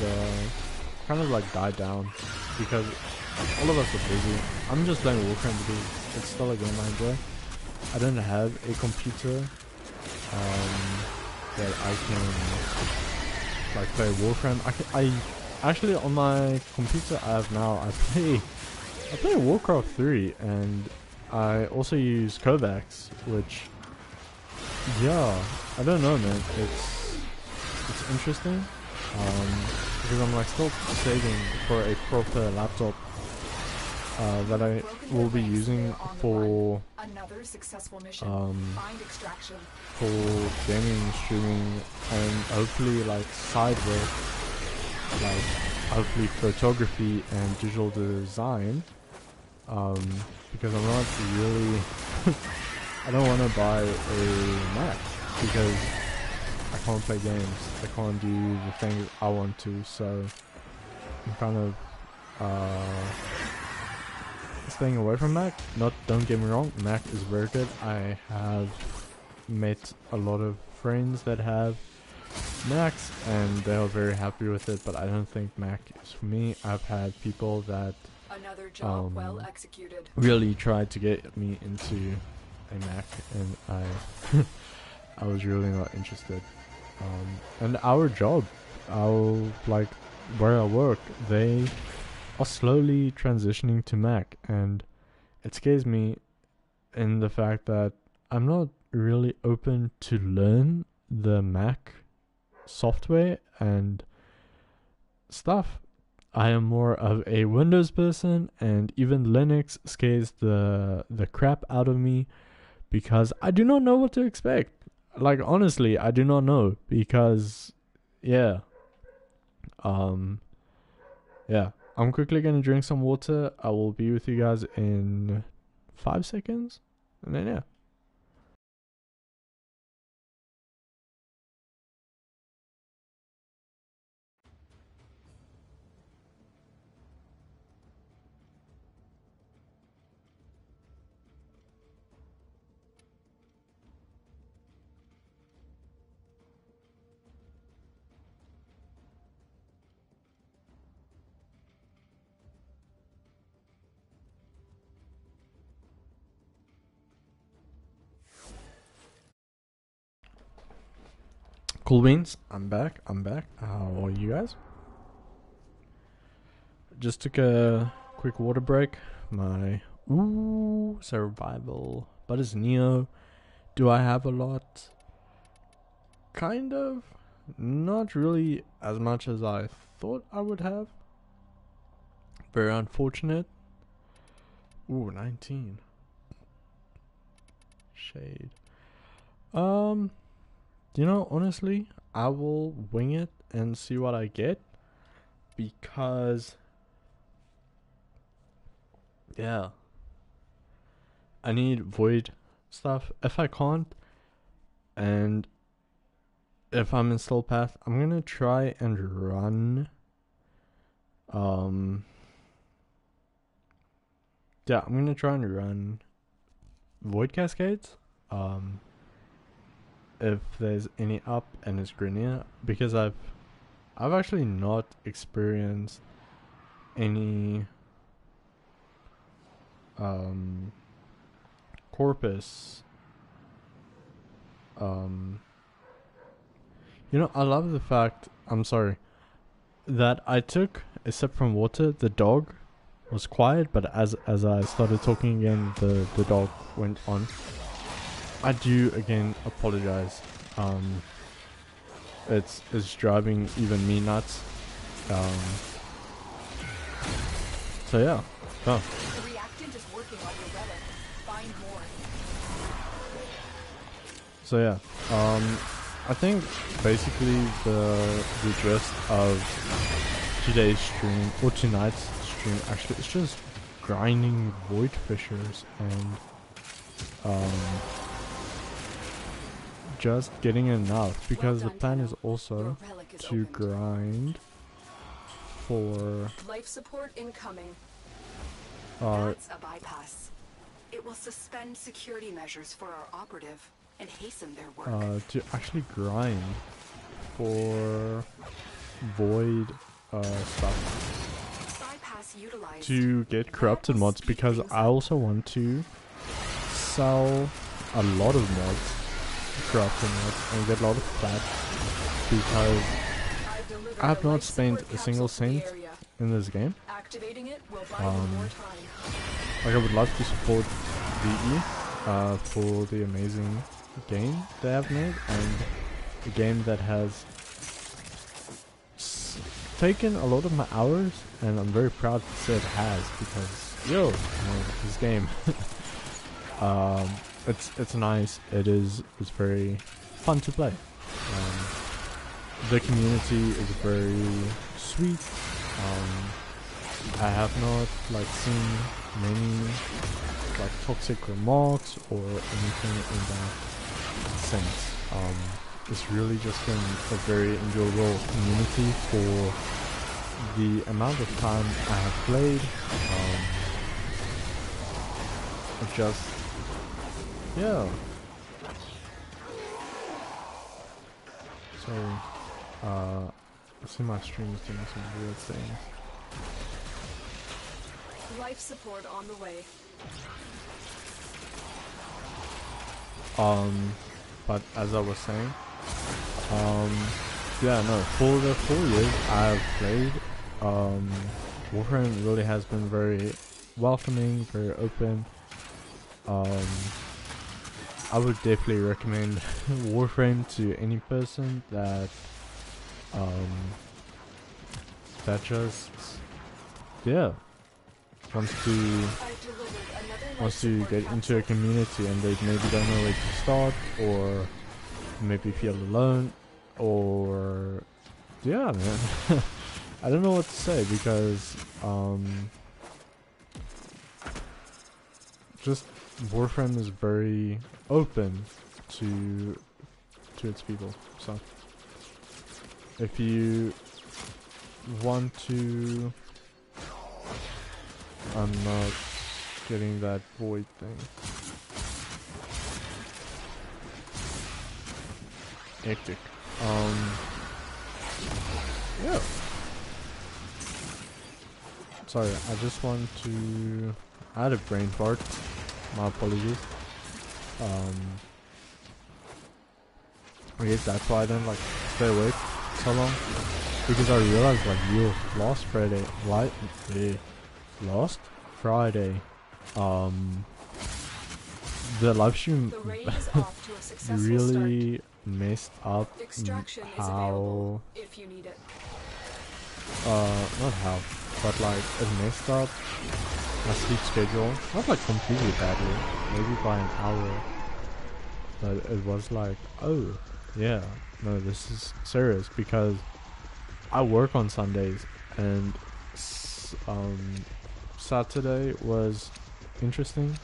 kind of like died down because all of us are busy. I'm just playing Warframe because it's still a game I enjoy. I don't have a computer that I can like play Warframe. I actually on my computer I have now I play Warcraft 3, and I also use Kovacs, which yeah, I don't know, man. It's interesting because I'm like still saving for a proper laptop that I will be using for another successful mission. Find extraction. For gaming, streaming, and hopefully like side work, like hopefully photography and digital design. Because I'm not really I don't want to buy a Mac because I can't play games. I can't do the things I want to, so I'm kind of staying away from Mac. Don't get me wrong, Mac is very good. I have met a lot of friends that have Macs and they are very happy with it, but I don't think Mac is for me. I've had people that Another job well executed. really tried to get me into a Mac, and I was really not interested. And our job, like where I work, they are slowly transitioning to Mac, and it scares me in the fact that I'm not really open to learn the Mac software and stuff. I am more of a Windows person, and even Linux scares the crap out of me because I do not know what to expect. Like, honestly, I do not know because, yeah. Yeah. I'm quickly gonna drink some water. I will be with you guys in 5 seconds, and then yeah. Cool beans, I'm back. How are you guys? Just took a quick water break. My survival, but it's Neo. Do I have a lot? Kind of. Not really as much as I thought I would have. Very unfortunate. 19. Shade. You know, honestly, I will wing it and see what I get. Because, yeah, I need void stuff. If I can't, and if I'm in slow path, I'm gonna try and run. Yeah, I'm gonna try and run void cascades. If there's any up and it's Grenier, because I've actually not experienced any corpus. You know, I love the fact, I'm sorry, that I took a sip from water. The dog was quiet, but as I started talking again, the dog went on. I do again apologize. It's driving even me nuts. So yeah. Oh. The reactant is working on your relic. Find more. So yeah. I think basically the gist of today's stream, or tonight's stream actually, it's just grinding void fissures and just getting enough, because the plan is also to grind for life support incoming. That's a bypass. It will suspend security measures for our operative and hasten their work. to actually grind for void stuff Bypass utilized. to get corrupted mods, because I also want to sell a lot of mods, corrupted mods, and get a lot of flat, because I have not spent a single cent in this game. Activating it will buy you more time. Like, I would love to support VE for the amazing game they have made, and a game that has taken a lot of my hours, and I'm very proud to say it has, because this game it's nice. It's very fun to play. The community is very sweet. I have not seen many toxic remarks or anything in that sense. It's really just been a very enjoyable community for the amount of time I have played. So I see my stream is doing some weird things. Life support on the way. But as I was saying, for the 4 years I've played, Warframe really has been very welcoming, very open. I would definitely recommend Warframe to any person that just yeah, wants to get into a community and they maybe don't know where to start, or maybe feel alone, or yeah, man. I don't know what to say because just Warframe is very open to its people. So if you want to, I'm not getting that void thing. Hectic. Yeah. Sorry, I just want to add a brain fart. My apologies. I guess that's why I don't like stay awake so long, because I realized like last Friday, the live stream really messed up how not how, but like it messed up my sleep schedule, not like completely badly, maybe by an hour, but it was like, oh yeah, no, this is serious, because I work on Sundays, and Saturday was interesting.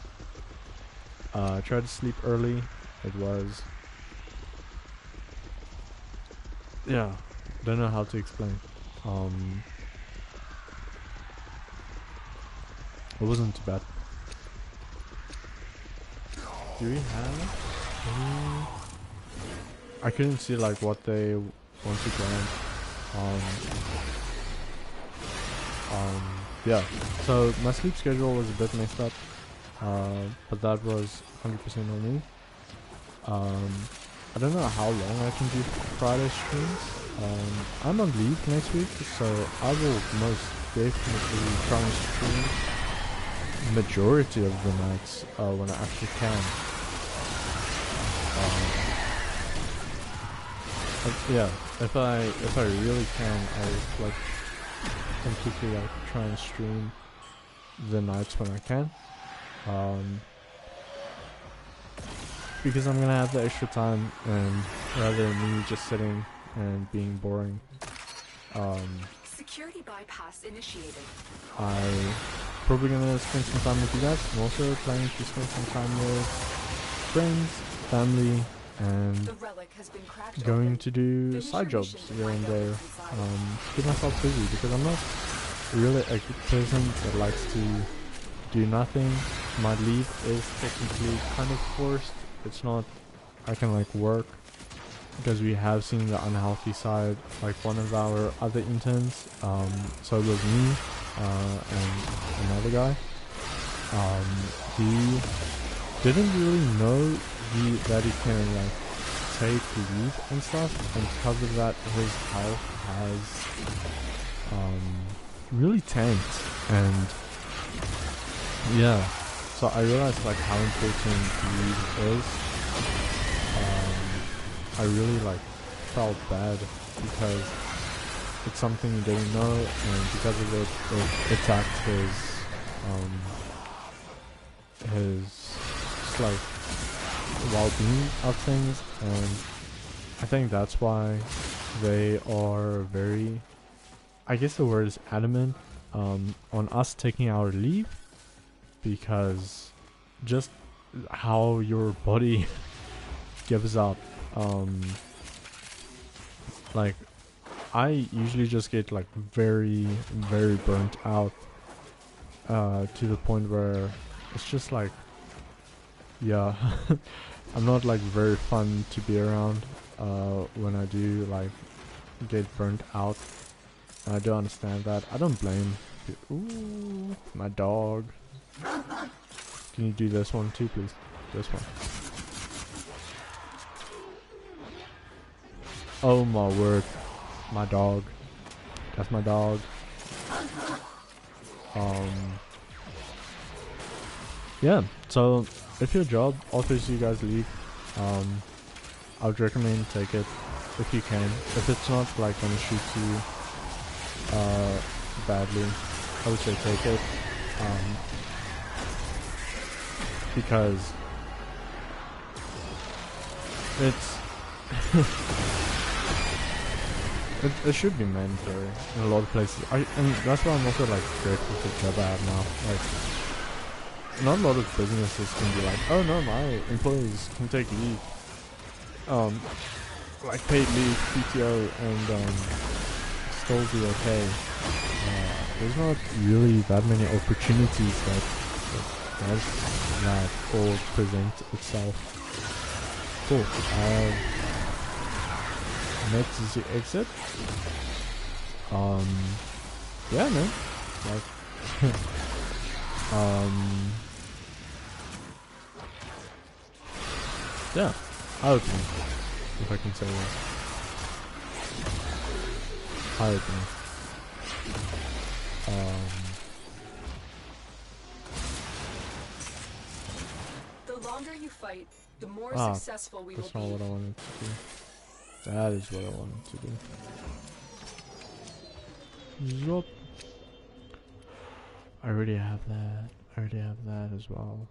I tried to sleep early. It was, yeah, don't know how to explain. It wasn't too bad. Do we have any? I couldn't see like what they want to grant. Yeah, so my sleep schedule was a bit messed up, but that was 100% on me. I don't know how long I can do Friday streams. I'm on leave next week, so I will most definitely try and stream majority of the nights when I actually can. Yeah, if I really can, I'll like completely like try and stream the nights when I can, because I'm gonna have the extra time, and rather than me just sitting and being boring, Security bypass initiated. I probably gonna spend some time with you guys. I'm also planning to spend some time with friends, family, and The relic has been cracked going open. to do Finish side your jobs mission to here and find out there. what's inside. Keep myself busy, because I'm not really a person that likes to do nothing. My leave is technically kind of forced. It's not, I can like work, because we have seen the unhealthy side. Like one of our other interns, so it was me and another guy. He didn't really know that he can like take leave and stuff, and because of that his health has really tanked, and yeah, so I realized like how important leave is. I really like felt bad because it's something he didn't know, and because of it, it attacked his just like well-being of things, and I think that's why they are very, I guess the word is adamant on us taking our leave, because just how your body gives up. Like I usually just get like very, very burnt out to the point where it's just like, yeah, I'm not like very fun to be around when I do like get burnt out. I do understand that. I don't blame you. Ooh, my dog. Can you do this one too, please? This one. Oh my word. My dog. That's my dog. Yeah, so if your job offers you guys leave, I would recommend take it if you can. If it's not like gonna shoot you badly, I would say take it. Because it's it should be mandatory in a lot of places. And that's why I'm also like grateful for the job I have now. Like, not a lot of businesses can be like, oh no, my employees can take leave, like paid leave, PTO, and still be okay. There's not really that many opportunities that does that or present itself. Cool. Next is the exit. Yeah, man. Like, yeah, eye-opening, if I can say that. Eye-opening. The longer you fight, the more successful we will be. That's not what I wanted to do. That is what I wanted to do. Yup. I already have that. I already have that as well.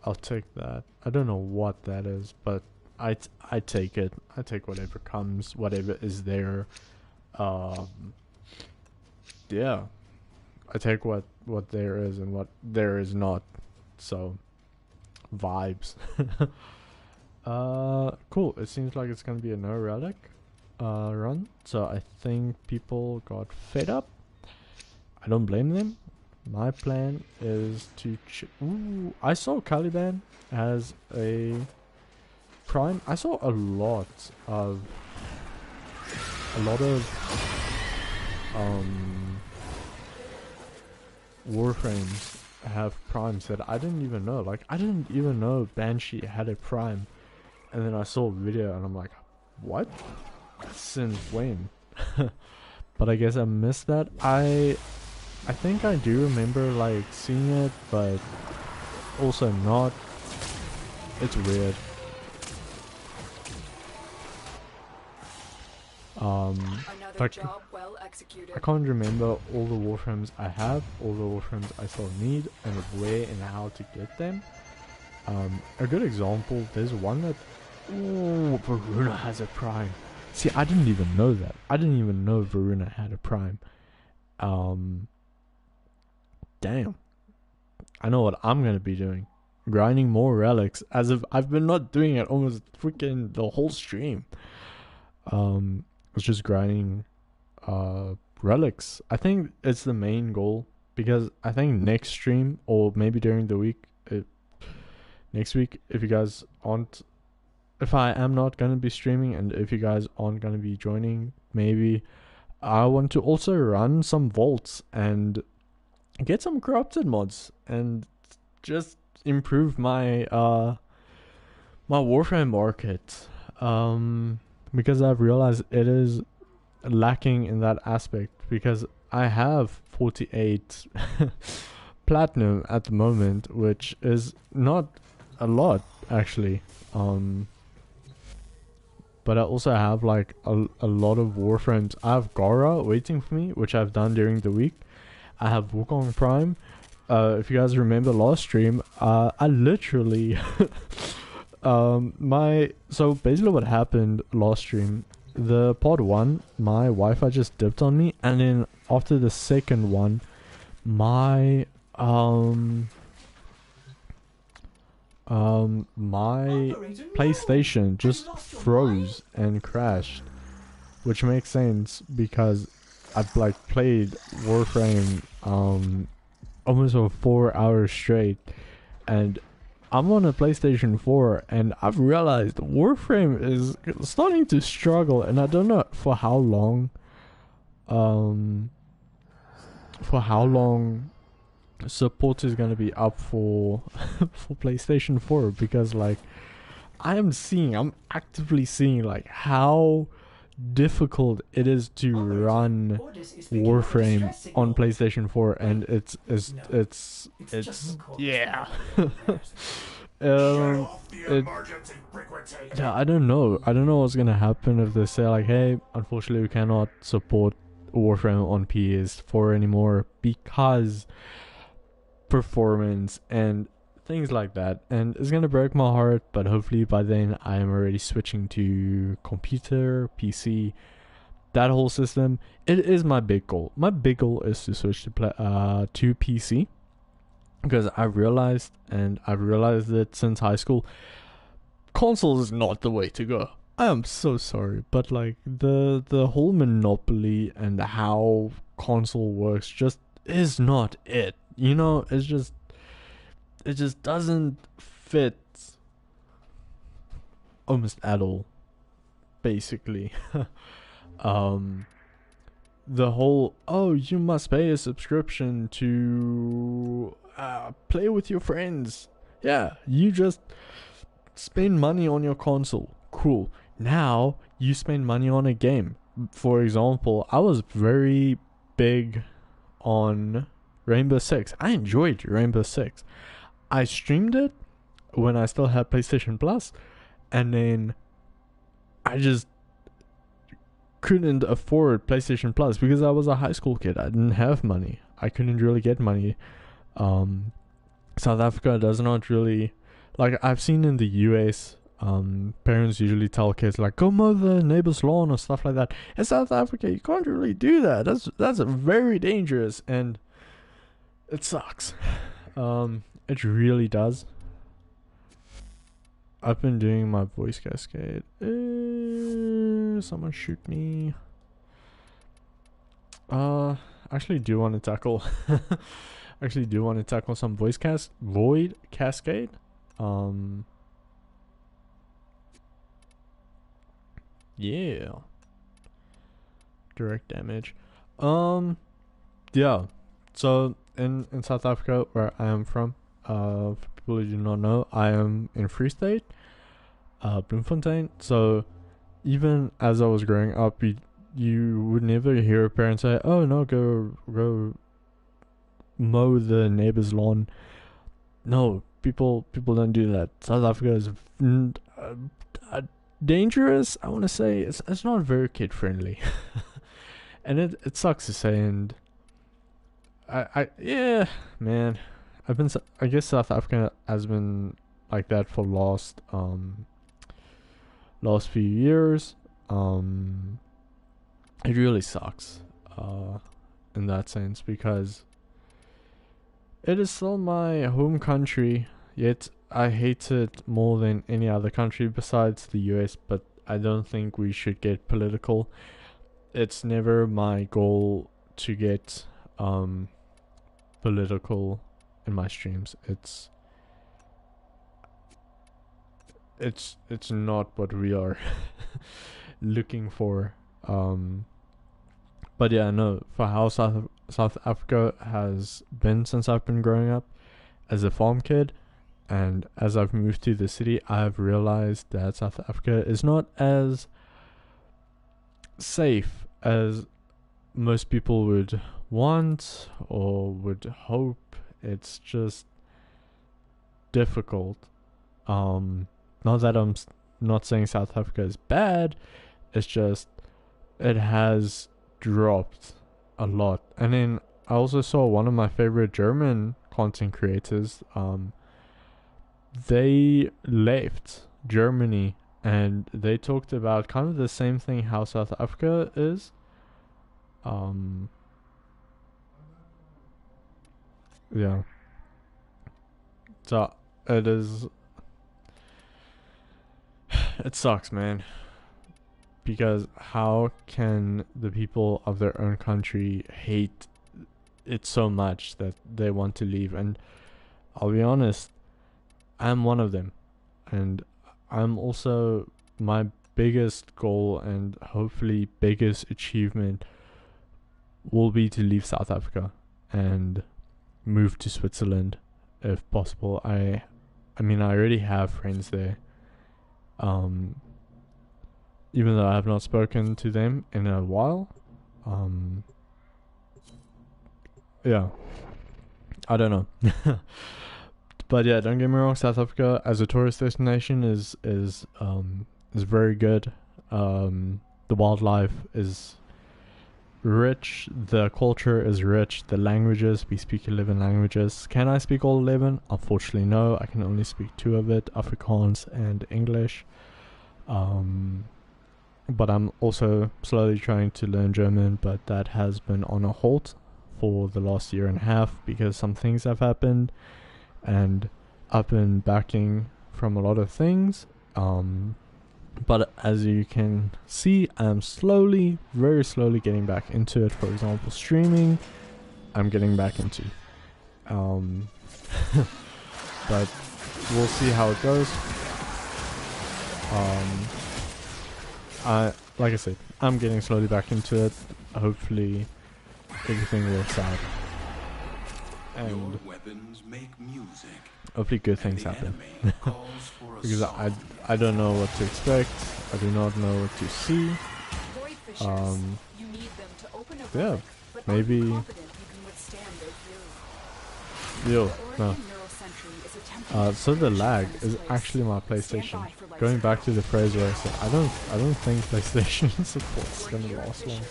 I'll take that. I don't know what that is, but I take it. I take whatever comes, whatever is there. Yeah. I take what there is and what there is not. So, vibes. Cool. It seems like it's gonna be a no relic run. So I think people got fed up. I don't blame them. My plan is to ooh, I saw Caliban as a prime. I saw a lot of Warframes have primes that I didn't even know. Like, I didn't even know Banshee had a prime. And then I saw a video and I'm like, what? Since when? But I guess I missed that. I think I do remember like seeing it, but also not. It's weird. Like, job well executed. I can't remember all the Warframes I have, all the Warframes I still need, and where and how to get them. A good example, there's one that, ooh, Varuna has a prime. See, I didn't even know that. I didn't even know Varuna had a prime. Damn. I know what I'm gonna be doing. Grinding more relics, as if I've been not doing it almost freaking the whole stream. It's just grinding relics. I think it's the main goal, because I think next stream, or maybe during the week, next week, if you guys aren't, if I am not gonna be streaming, and if you guys aren't gonna be joining, maybe I want to also run some vaults and get some corrupted mods and just improve my my Warframe market, because I've realized it is lacking in that aspect, because I have 48 platinum at the moment, which is not a lot actually, but I also have like a lot of Warframes. I have Gara waiting for me, which I've done during the week. I have Wukong Prime. If you guys remember last stream, I literally so basically what happened last stream, the pod 1, my Wi-Fi just dipped on me, and then after the second one, my my PlayStation just froze and crashed, which makes sense because I've like played Warframe almost for 4 hours straight, and I'm on a PlayStation 4, and I've realized Warframe is starting to struggle, and I don't know for how long support is gonna be up for for PlayStation 4, because like I'm actively seeing like how difficult it is to run Warframe on PlayStation 4, and it's yeah. Yeah, I don't know what's gonna happen if they say like, hey, unfortunately we cannot support Warframe on PS4 anymore because performance and things like that, and it's gonna break my heart, but hopefully by then I am already switching to computer, PC, that whole system. It is my big goal. My big goal is to switch to PC, because I've realized it since high school, console is not the way to go. I am so sorry, but like the whole monopoly and how console works just is not it. You know, it just doesn't fit almost at all, basically. The whole, oh, you must pay a subscription to play with your friends. Yeah, you just spend money on your console. Cool. Now you spend money on a game. For example, I was very big on Rainbow Six. I enjoyed Rainbow Six. I streamed it when I still had PlayStation Plus, and then I just couldn't afford PlayStation Plus because I was a high school kid. I didn't have money. I couldn't really get money. South Africa does not really, like I've seen in the US, parents usually tell kids like, go mow the neighbor's lawn or stuff like that. In South Africa, you can't really do that. That's very dangerous, and it sucks. It really does. I've been doing my voice cascade. Someone shoot me. Actually do want to tackle some void cascade. Yeah. Direct damage. Yeah. So in South Africa, where I am from, for people who do not know, I am in Free State, Bloemfontein. So even as I was growing up, you would never hear a parent say, "Oh no, go mow the neighbor's lawn." No, people don't do that. South Africa is dangerous. I want to say it's not very kid friendly, and it sucks to say. And yeah, man, I guess South Africa has been like that for last few years. It really sucks in that sense, because it is still my home country, yet I hate it more than any other country besides the US. But I don't think we should get political. It's never my goal to get political in my streams. It's not what we are looking for. But yeah, no, for how South Africa has been since I've been growing up as a farm kid, and as I've moved to the city, I've realized that South Africa is not as safe as most people would want or would hope. It's just difficult. Not that I'm not saying South Africa is bad, it's just it has dropped a lot. And then I also saw one of my favorite German content creators, they left Germany, and they talked about kind of the same thing how South Africa is. Yeah. So it sucks, man. Because how can the people of their own country hate it so much that they want to leave? And I'll be honest, I'm one of them. And I'm also, my biggest goal and hopefully biggest achievement will be to leave South Africa and move to Switzerland if possible. I mean, I already have friends there. Even though I have not spoken to them in a while. Yeah. I don't know. But yeah, don't get me wrong, South Africa as a tourist destination is very good. The wildlife is rich. The culture is rich. The languages, we speak 11 languages. Can I speak all 11? Unfortunately, no. I can only speak 2 of it, Afrikaans and English. But I'm also slowly trying to learn German, but that has been on a halt for the last year and a half because some things have happened, and I've been backing from a lot of things. But as you can see, I'm slowly, very slowly getting back into it. For example, streaming, I'm getting back into. But we'll see how it goes. Like I said, I'm getting slowly back into it. Hopefully, everything works out, and hopefully good things happen. Because I don't know what to expect. I do not know what to see. Yeah, maybe. No. So the lag is actually my PlayStation. Going back to the phrase where I said I don't think PlayStation support's gonna last long.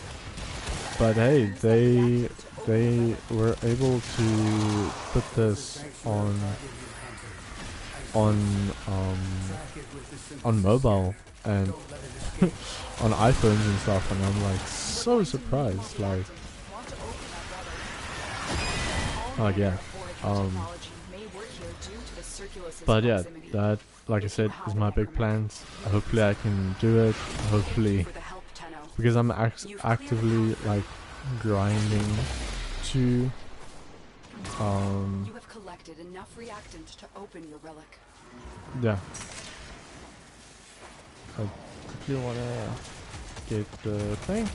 But hey, they were able to put this on mobile and on iPhones and stuff, and I'm like so surprised. Like, oh yeah. But yeah, that, like I said, is my big plans. Hopefully I can do it. Hopefully, because I'm actively like grinding to You have collected enough reactant to open your relic. yeah. I quickly wanna get the thing.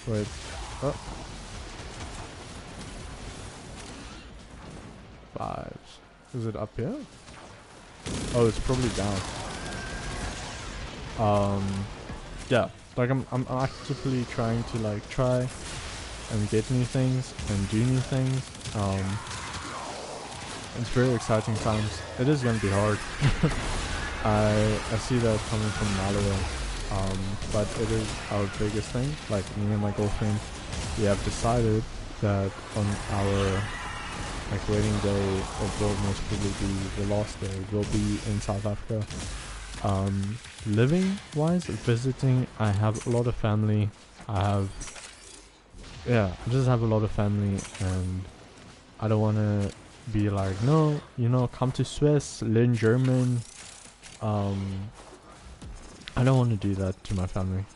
Wait. Oh. 5. Is it up here? Oh, it's probably down. Yeah, like I'm actively trying to like try and get new things and do new things. It's very exciting times. It is gonna be hard. I see that coming from Malawi. But it is our biggest thing. Like me and my girlfriend, we have decided that on our like wedding day, it will most probably be the last day, will be in South Africa. Living wise, visiting, I have a lot of family. I just have a lot of family, and I don't want to be like, no, you know, come to Swiss, learn German. I don't want to do that to my family.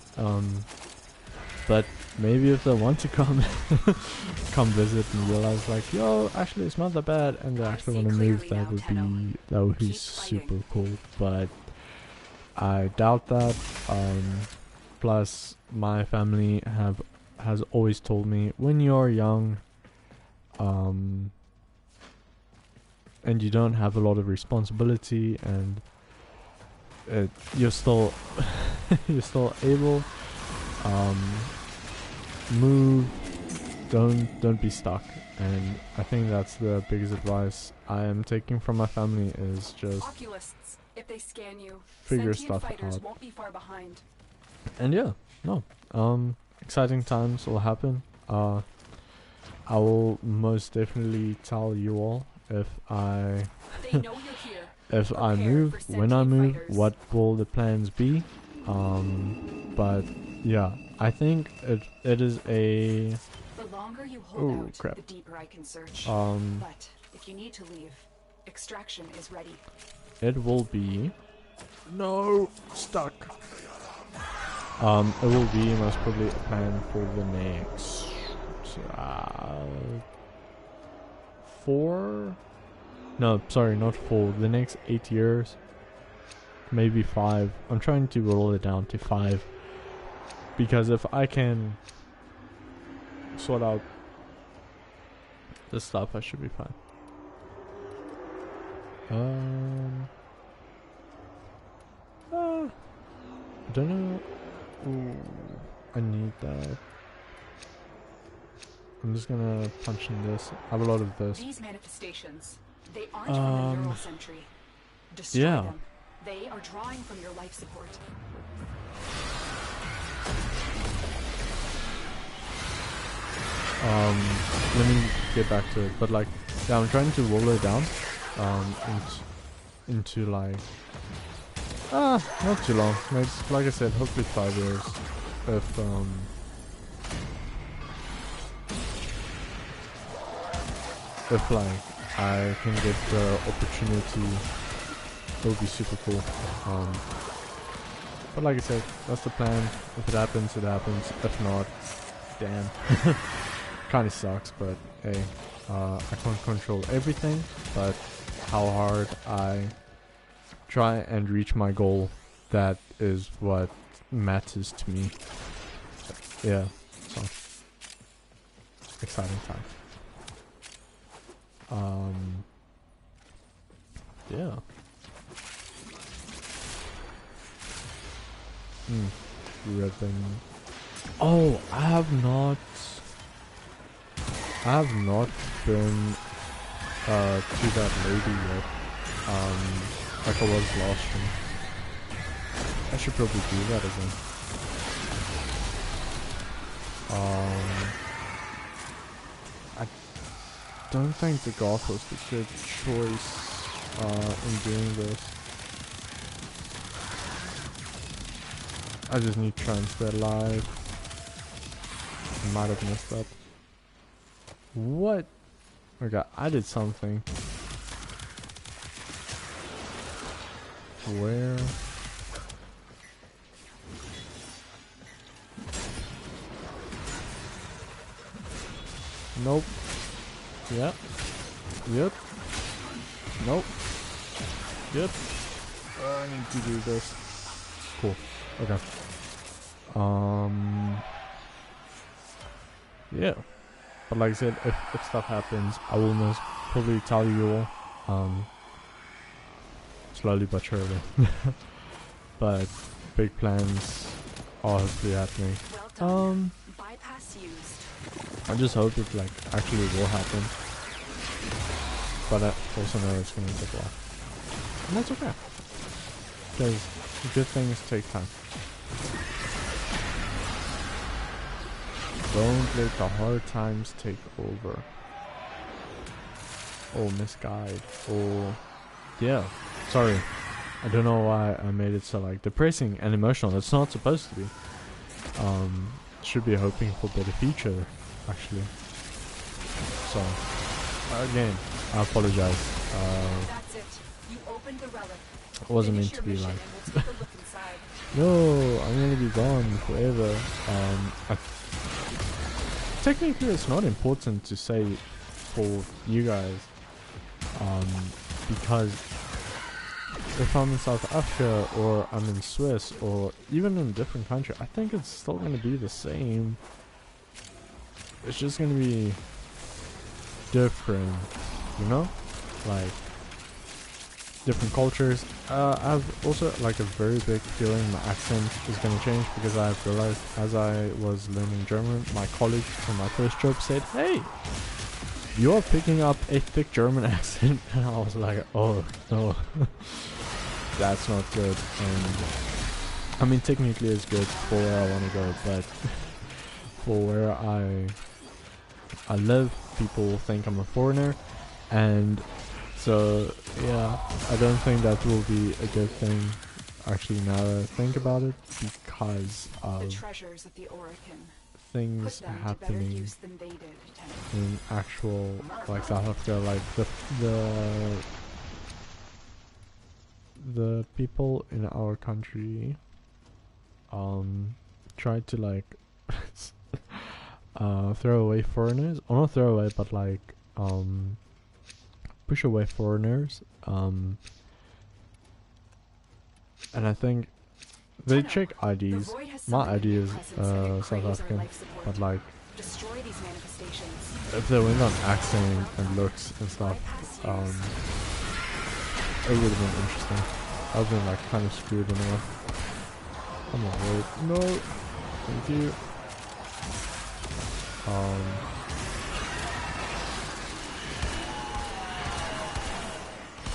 But maybe if they want to come visit and realize like, yo, actually it's not that bad, and they actually want to move, that would be super cool. But I doubt that. Plus my family has always told me, when you're young and you don't have a lot of responsibility, and you're still able, move, don't be stuck. And I think that's the biggest advice I am taking from my family, is just Oculists, if they scan you, figure sentient stuff fighters out. won't be far behind. And yeah, no, exciting times will happen. I will most definitely tell you all if I They know you're here. if I Prepare move, for when I sentient move, fighters. what will the plans be. But yeah, I think it is a The longer you hold oh out, crap. the deeper I can search. But if you need to leave, extraction is ready. it will be stuck. It will be most probably a plan for the next 4. No, sorry, not 4. The next 8 years, maybe 5. I'm trying to roll it down to 5, because if I can sort out this stuff, I should be fine. I don't know. Ooh, I need that. I'm just gonna punch in this. I have a lot of this. These manifestations, they aren't from the neural sentry. Destroy Yeah. them. They are drawing from your life support. let me get back to it. But like, yeah, I'm trying to roll it down, into like, not too long. Maybe, like I said, hopefully 5 years. If like I can get the opportunity, it would be super cool. But like I said, that's the plan. If it happens, it happens. If not, damn. Kinda sucks, but hey, I can't control everything, but how hard I try and reach my goal, that is what matters to me. Yeah, so exciting time. Yeah. Ribbon. Oh, I have not been to that lady yet. Like I was last stream. I should probably do that again. I don't think the goth was the good choice in doing this. I just need transfer live. I might have messed up. What? Okay, I did something. Where? Nope. Yep. Yep. Nope. Yep. I need to do this. Cool. Okay. Yeah. But like I said, if stuff happens, I will most probably tell you all. Slowly but surely. But big plans are hopefully happening. Bypass used. I just hope it like actually will happen. But I also know it's gonna take a while. And that's okay. Because good things take time. Don't let the hard times take over. Oh, misguide. Oh, yeah. Sorry. I don't know why I made it so like depressing and emotional. It's not supposed to be. Should be hoping for better future, actually. So, again, I apologize. That's it. You opened the relic. It wasn't meant to be like. No, I'm gonna be gone forever. Technically, it's not important to say for you guys, because if I'm in South Africa or I'm in Swiss or even in a different country, I think it's still gonna be the same. It's just gonna be different, you know, like different cultures. I have also like a very big feeling my accent is gonna change, because I've realized as I was learning German, my colleague from my first job said, "Hey, you're picking up a thick German accent," and I was like, "Oh no, that's not good." And I mean, technically it's good for where I want to go, but for where I live, people think I'm a foreigner, and so yeah, I don't think that will be a good thing. Actually, now that I think about it, because of The treasures of the Oracan. things Put them to better happening use than they did, Lieutenant. in actual like South Africa, like the people in our country tried to like throw away foreigners, or not throw away, but like push away foreigners, and I think they check IDs. My ID is South African, but like Destroy these manifestations. if they went on accent and looks and stuff, it would have been interesting. I've been like kind of screwed in a way. Come on, wait. No, thank you.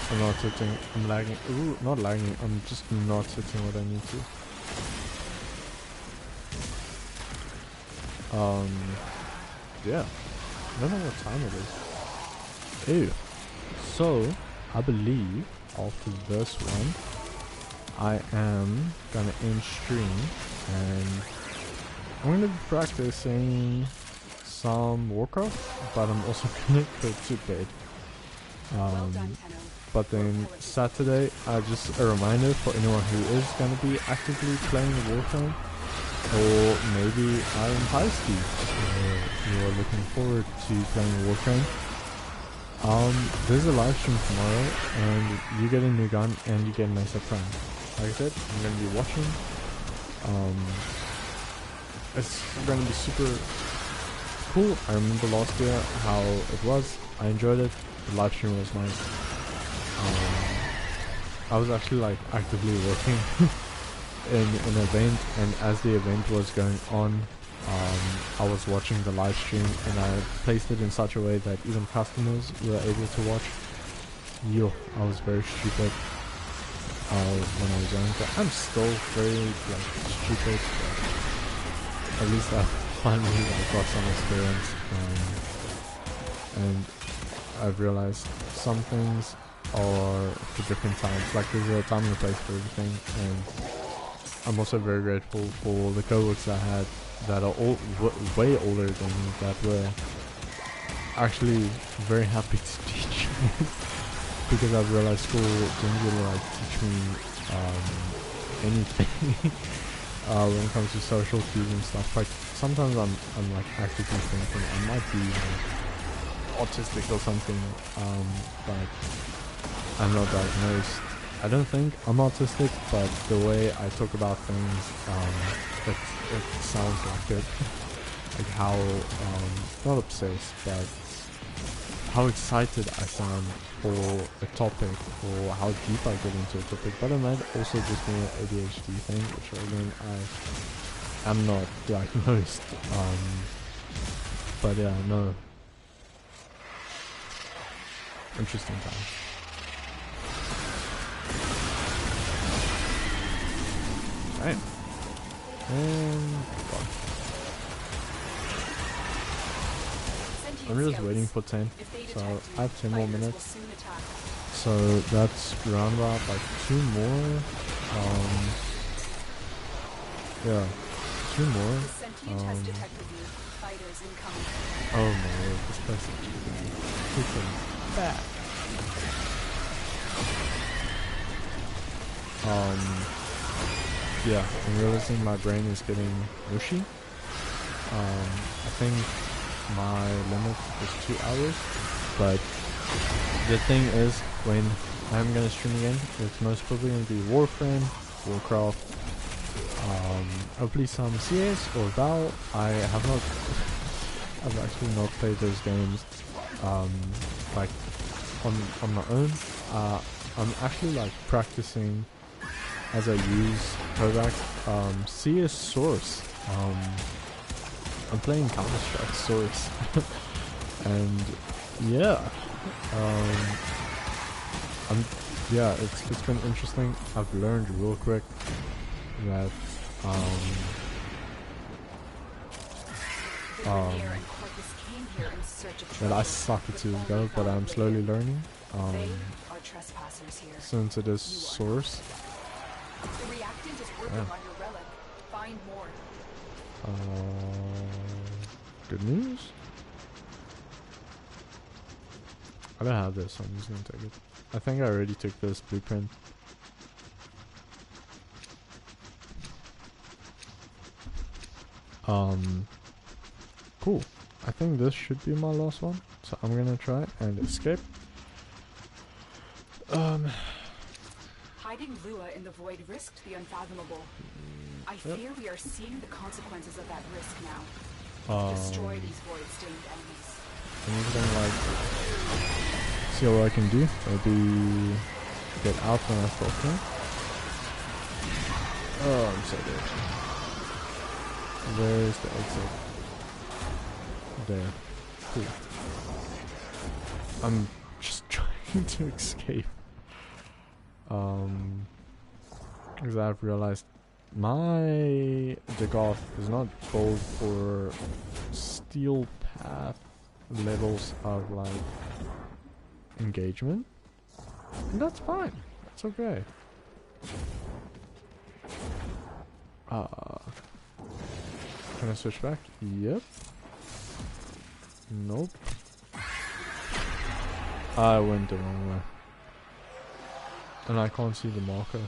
I'm not hitting, I'm lagging. Ooh, not lagging, I'm just not hitting what I need to. yeah, I don't know what time it is. Ew. So I believe after this one I am gonna end stream and I'm gonna be practicing some Warcraft, but I'm also gonna go to bed. But then Saturday, just a reminder for anyone who is gonna be actively playing Warframe, or maybe I'm Heisty, you are looking forward to playing Warframe. There's a live stream tomorrow, and you get a new gun and you get an Mesa Prime. Like I said, I'm gonna be watching. It's gonna be super cool. I remember last year how it was. I enjoyed it. The live stream was nice. I was actually like actively working in an event, and as the event was going on, I was watching the live stream, and I placed it in such a way that even customers were able to watch. Yo, I was very stupid when I was younger. I'm still very like stupid, but at least I finally got some experience, and I've realized some things are for different times. Like there's a time and a place for everything, and I'm also very grateful for the co-workers I had that are all way older than me, that were actually very happy to teach me because I've realized school didn't really like teach me anything when it comes to social cues and stuff. Like sometimes I'm like actively thinking I might be autistic or something, but I'm not diagnosed. I don't think I'm autistic, but the way I talk about things, it sounds like it. Like how, not obsessed, but how excited I sound for a topic, or how deep I get into a topic. But it might also just be an ADHD thing, which again, I am not diagnosed. But yeah, no. Interesting time. Right. And God. I'm just waiting for 10, so I have 10 more minutes. So that's round about like 2 more. Yeah, 2 more. Oh my lord, this place is freaking bad. Yeah, I'm realizing my brain is getting mushy. I think my limit is 2 hours, but the thing is, when I'm gonna stream again, it's most probably gonna be Warframe, Warcraft, hopefully some CS or Val. I've actually not played those games, like on my own. I'm actually like practicing as I use Kovac, CS Source. I'm playing Counter-Strike Source, and yeah, it's been interesting. I've learned real quick that that I suck at CSGO, but I'm slowly learning. Since it is Source. The reactant is working on your relic. Find more. Good news? I don't have this, so I'm just gonna take it. I think I already took this blueprint. Cool. I think this should be my last one, so I'm gonna try and escape. Hiding Lua in the void risked the unfathomable. I fear we are seeing the consequences of that risk now. Destroy these void-stained enemies. I'm just gonna like see what I can do. Maybe get out when I stop here. Oh, I'm so dead. Where's the exit? There. Cool. I'm just trying to escape. Because I've realized my Degoth is not gold for steel have levels of like engagement, and that's fine. That's okay. Can I switch back? Yep. Nope. I went the wrong way. And I can't see the marker.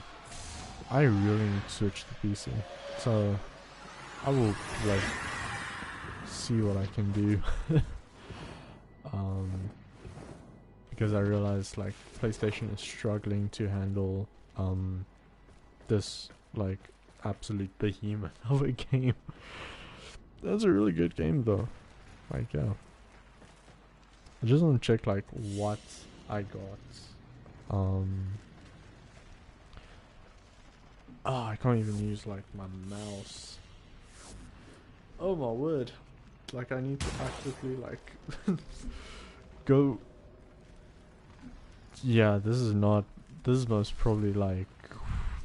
I really need to switch to PC. So I will like see what I can do. Because I realized like PlayStation is struggling to handle this like absolute behemoth of a game. That's a really good game though. Like yeah. I just want to check like what I got. Oh, I can't even use like my mouse. Oh my word. Like I need to actively like go. Yeah, this is most probably like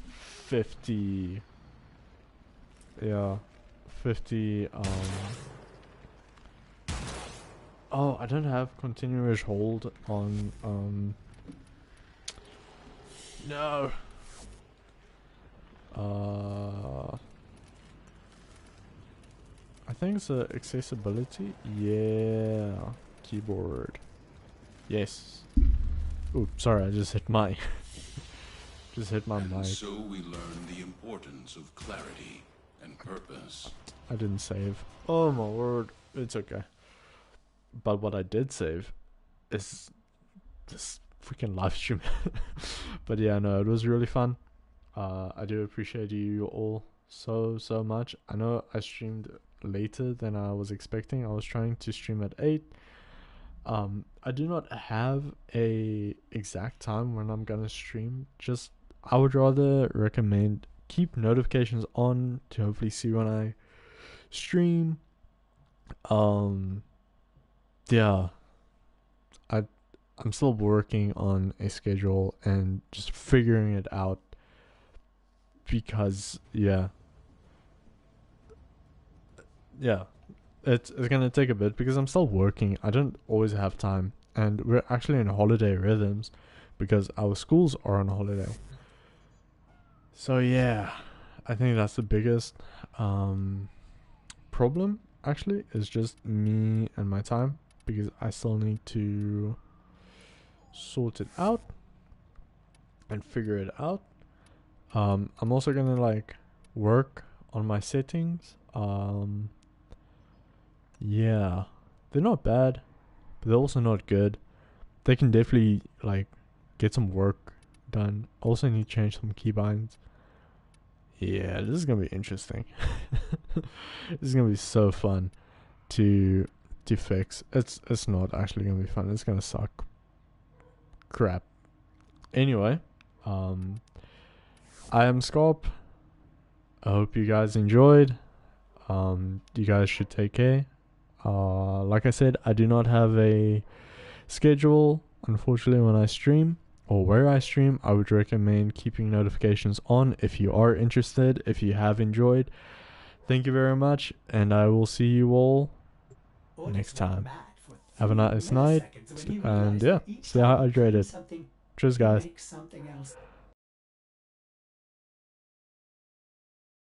50. Yeah, 50 oh, I don't have continuous hold on no. I think it's accessibility. Yeah, keyboard. Yes. Ooh, sorry, I just hit my just hit my mic. So we learn the importance of clarity and purpose. I didn't save. Oh my word, it's okay. But what I did save is this freaking live stream. But yeah, no, it was really fun. I do appreciate you all so much. I know I streamed later than I was expecting. I was trying to stream at 8. I do not have a exact time when I'm gonna stream. Just I would rather recommend keep notifications on to hopefully see when I stream. Yeah, I'm still working on a schedule and just figuring it out, because yeah, it's gonna take a bit because I'm still working. I don't always have time, and we're actually in holiday rhythms because our schools are on holiday. So yeah, I think that's the biggest problem actually, is just me and my time, because I still need to sort it out and figure it out. I'm also gonna like work on my settings. Yeah, they're not bad, but they're also not good. They can definitely like get some work done. Also need to change some keybinds. Yeah, this is gonna be interesting. This is gonna be so fun to fix. It's not actually gonna be fun. It's gonna suck. Crap. Anyway, I am Scorp. I hope you guys enjoyed. You guys should take care. Like I said, I do not have a schedule, unfortunately, when I stream or where I stream. I would recommend keeping notifications on if you are interested, if you have enjoyed. Thank you very much, and I will see you all next time. Have a nice night, and yeah, stay hydrated. Cheers, guys.